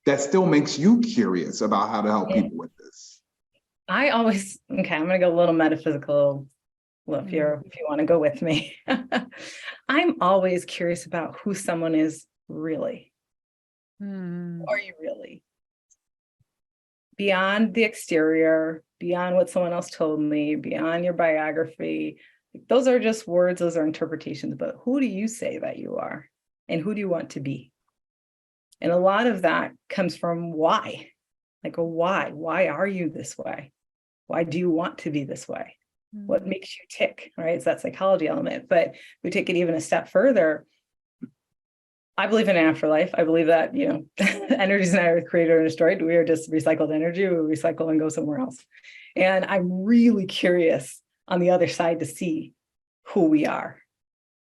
[SPEAKER 2] that still makes you curious about how to help people with this?
[SPEAKER 4] I'm going to go a little metaphysical. Well, if you want to go with me, I'm always curious about who someone is really. Who are you really? Beyond the exterior, beyond what someone else told me, beyond your biography, those are just words, those are interpretations, but who do you say that you are? And who do you want to be? And a lot of that comes from why. Why are you this way? Why do you want to be this way? What makes you tick, right? It's that psychology element. But we take it even a step further. I believe in an afterlife. I believe that, energy is neither created or destroyed. We are just recycled energy. We recycle and go somewhere else. And I'm really curious on the other side to see who we are.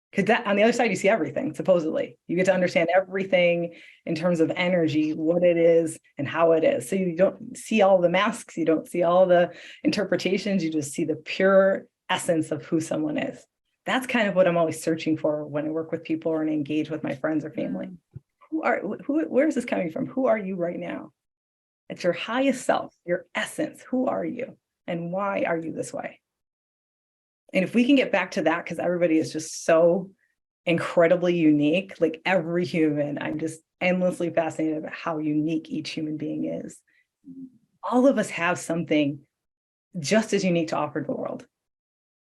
[SPEAKER 4] Because on the other side, you see everything, supposedly. You get to understand everything in terms of energy, what it is and how it is. So you don't see all the masks. You don't see all the interpretations. You just see the pure essence of who someone is. That's kind of what I'm always searching for when I work with people or engage with my friends or family. Where is this coming from? Who are you right now? It's your highest self, your essence. Who are you? And why are you this way? And if we can get back to that, because everybody is just so incredibly unique, like every human, I'm just endlessly fascinated about how unique each human being is. All of us have something just as unique to offer to the world.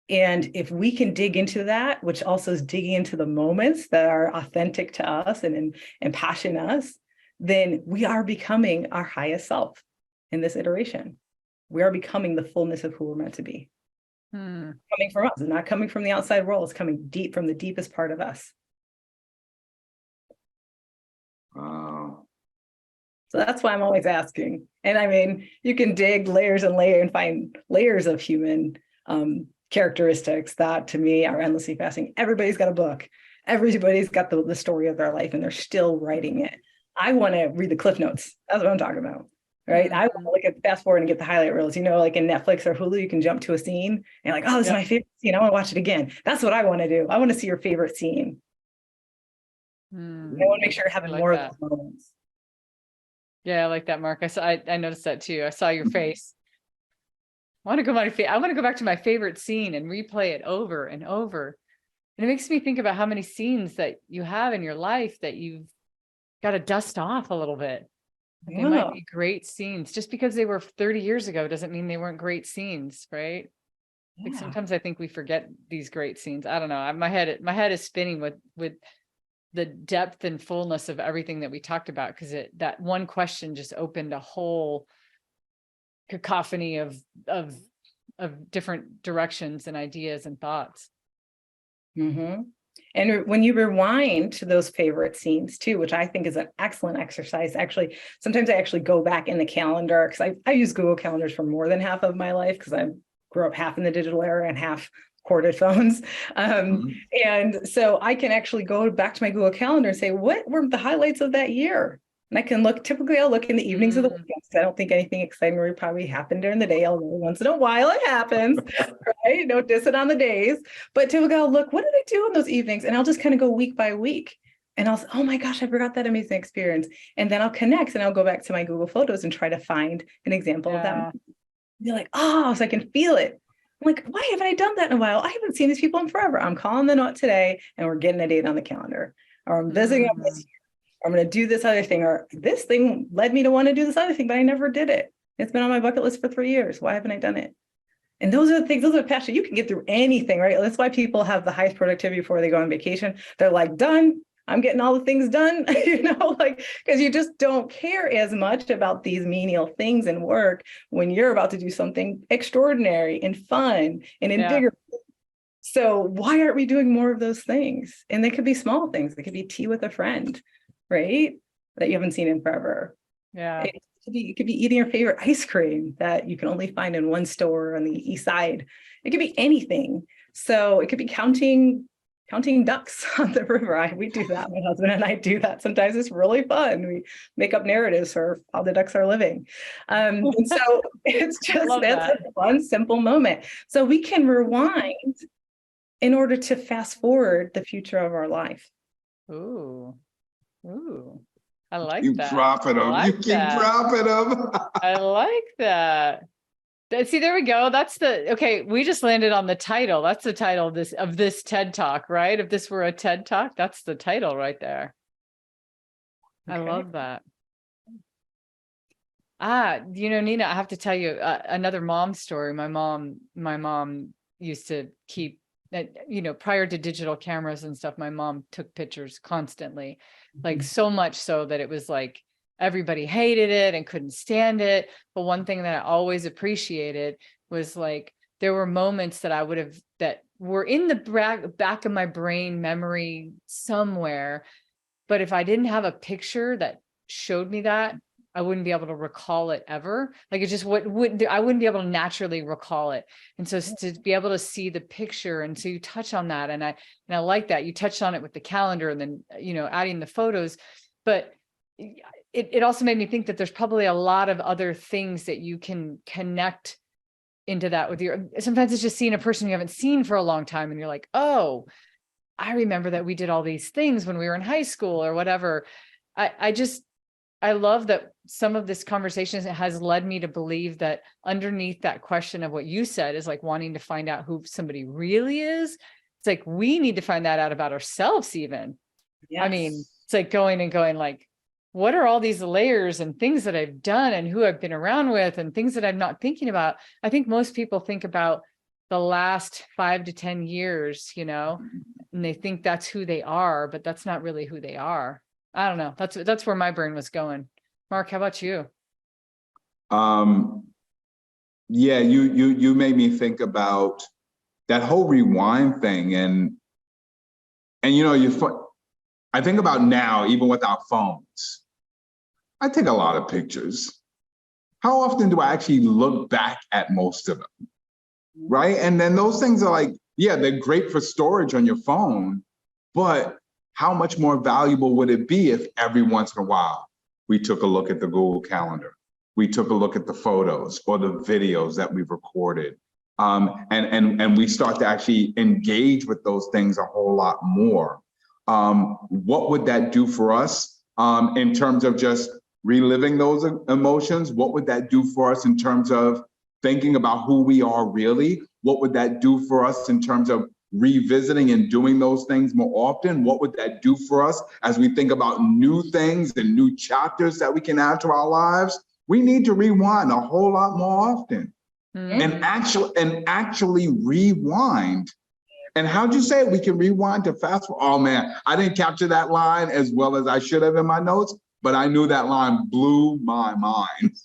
[SPEAKER 4] And if we can dig into that, which also is digging into the moments that are authentic to us and impassion us, then we are becoming our highest self in this iteration. We are becoming the fullness of who we're meant to be. coming from us. It's not coming from the outside world. It's coming deep from the deepest part of us.
[SPEAKER 2] Wow.
[SPEAKER 4] So that's why I'm always asking. And I mean, you can dig layers and layers and find layers of human characteristics that to me are endlessly fascinating. Everybody's got a book. Everybody's got the story of their life and they're still writing it. I want to read the Cliff Notes. That's what I'm talking about. Right. I want to look at fast forward and get the highlight reels, like in Netflix or Hulu, you can jump to a scene and you're like, oh, this is my favorite scene. I want to watch it again. That's what I want to do. I want to see your favorite scene. I want to make sure you're having more of those moments.
[SPEAKER 3] Yeah, I like that, Mark. I noticed that too. I saw your face. I want to go back to my favorite scene and replay it over and over. And it makes me think about how many scenes that you have in your life that you've got to dust off a little bit. They might be great scenes. Just because they were 30 years ago doesn't mean they weren't great scenes, right? Like sometimes I think we forget these great scenes. I don't know. My head is spinning with the depth and fullness of everything that we talked about, because that one question just opened a whole cacophony of different directions and ideas and thoughts.
[SPEAKER 4] And when you rewind to those favorite scenes too, which I think is an excellent exercise, actually, sometimes I actually go back in the calendar, because I use Google Calendars for more than half of my life, because I grew up half in the digital era and half corded phones. And so I can actually go back to my Google Calendar and say, what were the highlights of that year? And I can typically I'll look in the evenings of the weekends, because I don't think anything exciting really probably happened during the day, although once in a while it happens, right? Don't diss it on the days. But typically I'll look, what did I do in those evenings? And I'll just kind of go week by week. And I'll say, oh my gosh, I forgot that amazing experience. And then I'll connect and I'll go back to my Google Photos and try to find an example of that. Be like, oh, so I can feel it. I'm like, why haven't I done that in a while? I haven't seen these people in forever. I'm calling them out today and we're getting a date on the calendar. Or I'm visiting them this year. I'm going to do this other thing, or this thing led me to want to do this other thing, but I never did it. It's been on my bucket list for 3 years. Why haven't I done it? And those are the things, those are passion. You can get through anything, right? That's why people have the highest productivity before they go on vacation. They're like, done. I'm getting all the things done, because you just don't care as much about these menial things and work when you're about to do something extraordinary and fun and invigorating. So why aren't we doing more of those things? And they could be small things. It could be tea with a friend, right? That you haven't seen in forever.
[SPEAKER 3] Yeah.
[SPEAKER 4] It could be eating your favorite ice cream that you can only find in one store on the east side. It could be anything. So it could be counting ducks on the river. We do that. My husband and I do that. Sometimes it's really fun. We make up narratives for how the ducks are living. And so it's just, that's a fun, simple moment. So we can rewind in order to fast forward the future of our life.
[SPEAKER 3] Ooh. I like
[SPEAKER 2] you
[SPEAKER 3] that.
[SPEAKER 2] Dropping them.
[SPEAKER 3] Like
[SPEAKER 2] you keep dropping them.
[SPEAKER 3] I like that. See, there we go. Okay. We just landed on the title. That's the title of this TED Talk, right? If this were a TED Talk, that's the title right there. Okay. I love that. Nina, I have to tell you another mom story. My mom used to keep, prior to digital cameras and stuff, my mom took pictures constantly, like so much so that it was like everybody hated it and couldn't stand it. But one thing that I always appreciated was like, there were moments that were in the back of my brain memory somewhere. But if I didn't have a picture that showed me that, I wouldn't be able to recall it ever. Like it just I wouldn't be able to naturally recall it. And so to be able to see the picture, and so you touch on that, and I like that you touched on it with the calendar, and then adding the photos, but it also made me think that there's probably a lot of other things that you can connect into that with sometimes it's just seeing a person you haven't seen for a long time, and you're like, oh, I remember that we did all these things when we were in high school or whatever. I love that some of this conversation has led me to believe that underneath that question of what you said is like wanting to find out who somebody really is. It's like, we need to find that out about ourselves even. Yes. I mean, it's like going like, what are all these layers and things that I've done and who I've been around with and things that I'm not thinking about? I think most people think about the last 5 to 10 years, and they think that's who they are, but that's not really who they are. I don't know. That's where my brain was going. Marc, how about you?
[SPEAKER 2] Yeah, you made me think about that whole rewind thing, and I think about now, even with our phones, I take a lot of pictures. How often do I actually look back at most of them? Right? And then those things are like, yeah, they're great for storage on your phone, but how much more valuable would it be if every once in a while we took a look at the Google Calendar, we took a look at the photos or the videos that we've recorded, and we start to actually engage with those things a whole lot more? What would that do for us in terms of just reliving those emotions? What would that do for us in terms of thinking about who we are really? What would that do for us in terms of revisiting and doing those things more often? What would that do for us as we think about new things and new chapters that we can add to our lives? We need to rewind a whole lot more often, and actually rewind. And how'd you say it? We can rewind to fast forward? Oh man, I didn't capture that line as well as I should have in my notes, but I knew that line blew my mind.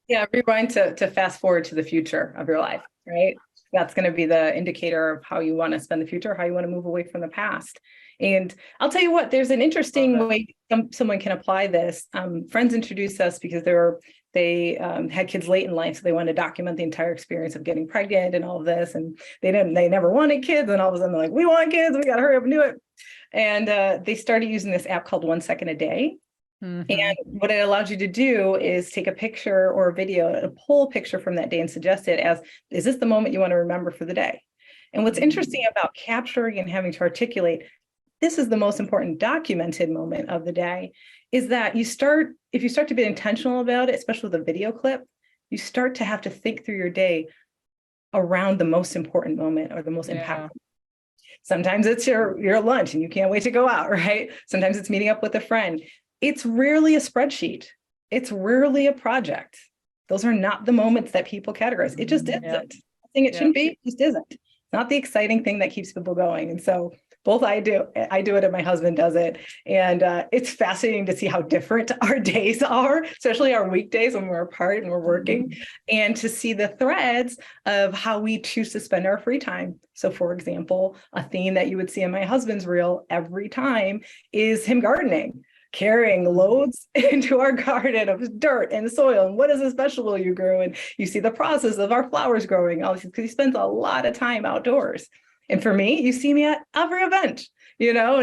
[SPEAKER 4] Yeah, rewind to fast forward to the future of your life, right? That's going to be the indicator of how you want to spend the future, how you want to move away from the past. And I'll tell you what, there's an interesting way someone can apply this. Friends introduced us because they had kids late in life, so they wanted to document the entire experience of getting pregnant and all of this. And they never wanted kids, and all of a sudden they're like, we want kids, we got to hurry up and do it. And they started using this app called 1 Second a Day. And what it allows you to do is take a picture or a video, a pull picture from that day and suggest it as, is this the moment you want to remember for the day? And what's interesting about capturing and having to articulate, this is the most important documented moment of the day, is that if you start to be intentional about it, especially with a video clip, you start to have to think through your day around the most important moment or the most impactful. Sometimes it's your lunch and you can't wait to go out, right? Sometimes it's meeting up with a friend. It's rarely a spreadsheet. It's rarely a project. Those are not the moments that people categorize. It just isn't. I think it shouldn't be, it just isn't. It's not the exciting thing that keeps people going. And so both I do it and my husband does it. And it's fascinating to see how different our days are, especially our weekdays when we're apart and we're working, and to see the threads of how we choose to spend our free time. So for example, a theme that you would see in my husband's reel every time is him gardening, carrying loads into our garden of dirt and soil. And what is this vegetable you grew? And you see the process of our flowers growing, obviously, because he spends a lot of time outdoors. And for me, you see me at every event, now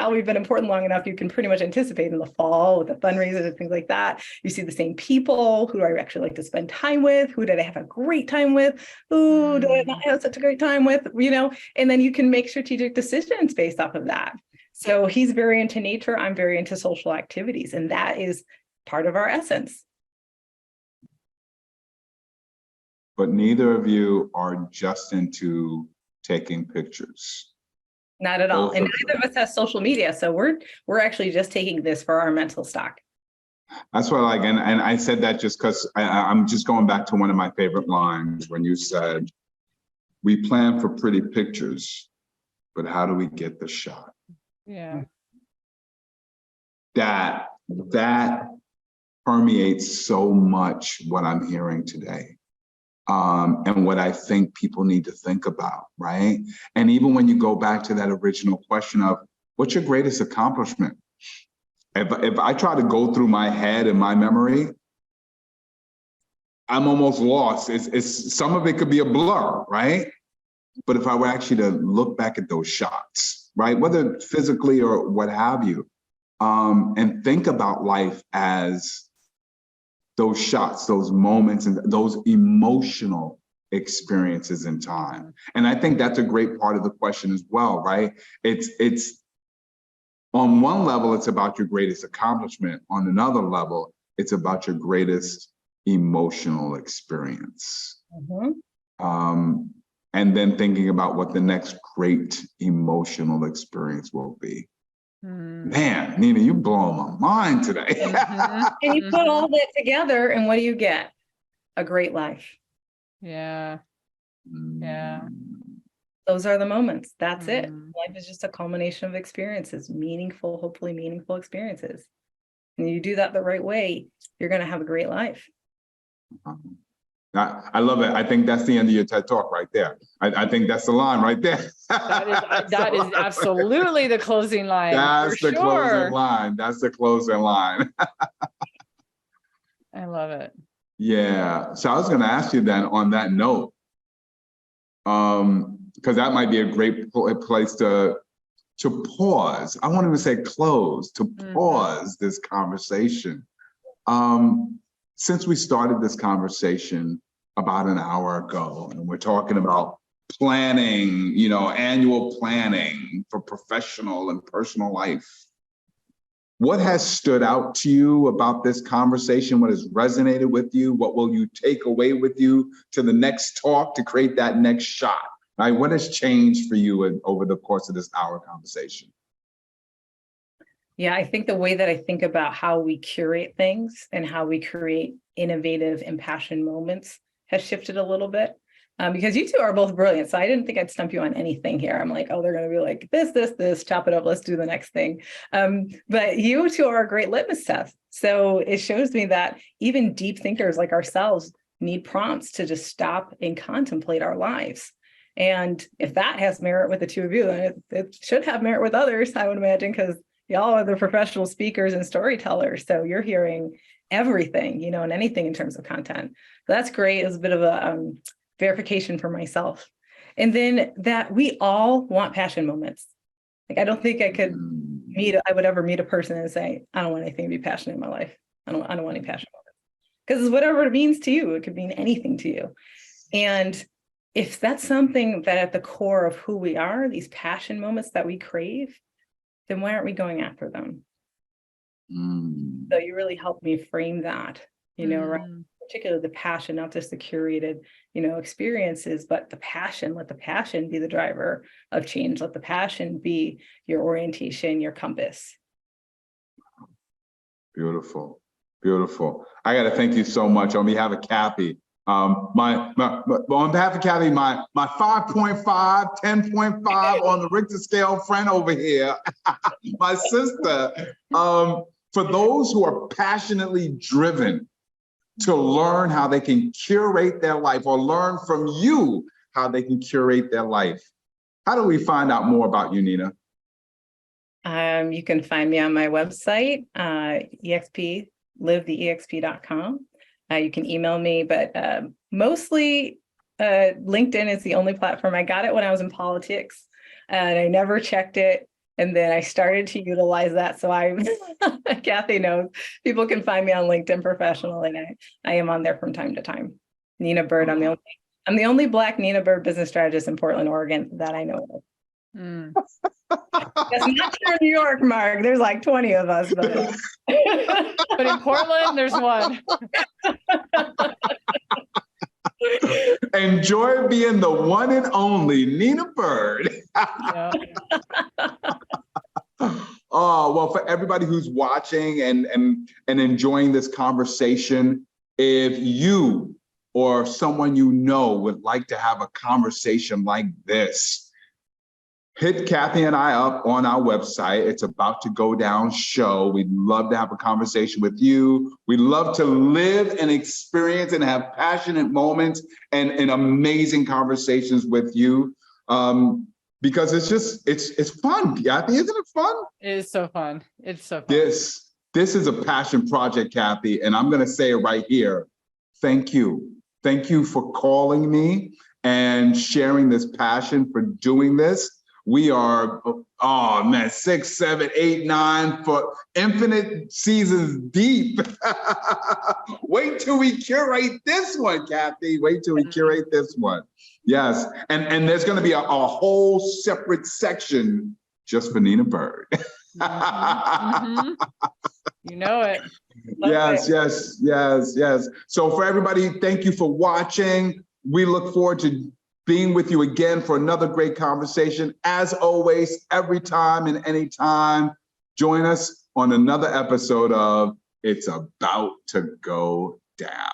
[SPEAKER 4] we've been important long enough, you can pretty much anticipate in the fall with the fundraisers and things like that. You see the same people. Who do I actually like to spend time with? Who did I have a great time with? Who do I not have such a great time with? And then you can make strategic decisions based off of that. So he's very into nature. I'm very into social activities. And that is part of our essence.
[SPEAKER 2] But neither of you are just into taking pictures.
[SPEAKER 4] Not at all. And neither of us has social media. So we're actually just taking this for our mental stock.
[SPEAKER 2] That's what I like. And I said that just because I'm just going back to one of my favorite lines when you said, we plan for pretty pictures, but how do we get the shot?
[SPEAKER 3] Yeah.
[SPEAKER 2] That permeates so much what I'm hearing today. And what I think people need to think about, right? And even when you go back to that original question of what's your greatest accomplishment? If I try to go through my head and my memory, I'm almost lost. It's some of it could be a blur, right? But if I were actually to look back at those shots, right, whether physically or what have you, and think about life as those shots, those moments, and those emotional experiences in time. And I think that's a great part of the question as well, right? It's on one level, it's about your greatest accomplishment. On another level, it's about your greatest emotional experience. And then thinking about what the next great emotional experience will be. Man, Nina, you blowing my mind today.
[SPEAKER 4] And you put all that together, and what do you get? A great life.
[SPEAKER 3] Yeah.
[SPEAKER 4] Those are the moments. That's it. Life is just a culmination of experiences, hopefully meaningful experiences. And you do that the right way, you're going to have a great life.
[SPEAKER 2] I love it. I think that's the end of your TED Talk right there. I think that's the line right there.
[SPEAKER 3] That is absolutely the closing line.
[SPEAKER 2] That's
[SPEAKER 3] for
[SPEAKER 2] the
[SPEAKER 3] sure.
[SPEAKER 2] closing line. That's the closing line.
[SPEAKER 3] I love it.
[SPEAKER 2] Yeah. So I was going to ask you then on that note, because that might be a great place to pause. I won't even say close, to pause this conversation. Since we started this conversation about an hour ago, and we're talking about planning, annual planning for professional and personal life, what has stood out to you about this conversation? What has resonated with you? What will you take away with you to the next talk to create that next shot? Right? What has changed for you over the course of this hour conversation?
[SPEAKER 4] Yeah, I think the way that I think about how we curate things and how we create innovative, impassioned moments has shifted a little bit. Because you two are both brilliant. So I didn't think I'd stump you on anything here. I'm like, oh, they're going to be like this, chop it up, let's do the next thing. But you two are a great litmus test. So it shows me that even deep thinkers like ourselves need prompts to just stop and contemplate our lives. And if that has merit with the two of you, then it should have merit with others, I would imagine, because y'all are the professional speakers and storytellers. So you're hearing everything, and anything in terms of content. So that's great. It was a bit of a verification for myself. And then that we all want passion moments. Like, I don't think I would ever meet a person and say, I don't want anything to be passionate in my life. I don't want any passion moments. Because it's whatever it means to you. It could mean anything to you. And if that's something that at the core of who we are, these passion moments that we crave, then why aren't we going after them? So you really helped me frame that, around particularly the passion, not just the curated, experiences, but the passion. Let the passion be the driver of change. Let the passion be your orientation, your compass.
[SPEAKER 2] Beautiful. Beautiful. I got to thank you so much on behalf of Cathey. On behalf of Cathey, my 5.5, 10.5 on the Richter scale friend over here, my sister, for those who are passionately driven to learn how they can curate their life, or learn from you how they can curate their life, how do we find out more about you, Nina?
[SPEAKER 4] You can find me on my website, livetheexp.com. You can email me, but mostly LinkedIn is the only platform. I got it when I was in politics, and I never checked it. And then I started to utilize that. So Cathey knows people can find me on LinkedIn professionally, and I am on there from time to time. Nina Byrd, I'm the only Black Nina Byrd business strategist in Portland, Oregon that I know of. That's not true in New York, Mark. There's like 20 of us, but
[SPEAKER 3] in Portland, there's one.
[SPEAKER 2] Enjoy being the one and only Nina Byrd. Oh, well, for everybody who's watching and enjoying this conversation, if you or someone you know would like to have a conversation like this, hit Cathey and I up on our website. It's about to go down show. We'd love to have a conversation with you. We'd love to live and experience and have passionate moments and amazing conversations with you. Because it's fun, Cathey. Isn't it fun?
[SPEAKER 3] It is so fun. It's so fun.
[SPEAKER 2] This is a passion project, Cathey, and I'm going to say it right here. Thank you. Thank you for calling me and sharing this passion for doing this. We are, 6, 7, 8, 9 for infinite seasons deep. Wait till we curate this one, Cathey. Wait till we curate this one. Yes, and there's going to be a whole separate section just for Nina Byrd.
[SPEAKER 3] You know it.
[SPEAKER 2] Yes. So for everybody, thank you for watching. We look forward to being with you again for another great conversation. As always, every time and anytime, join us on another episode of It's About to Go Down.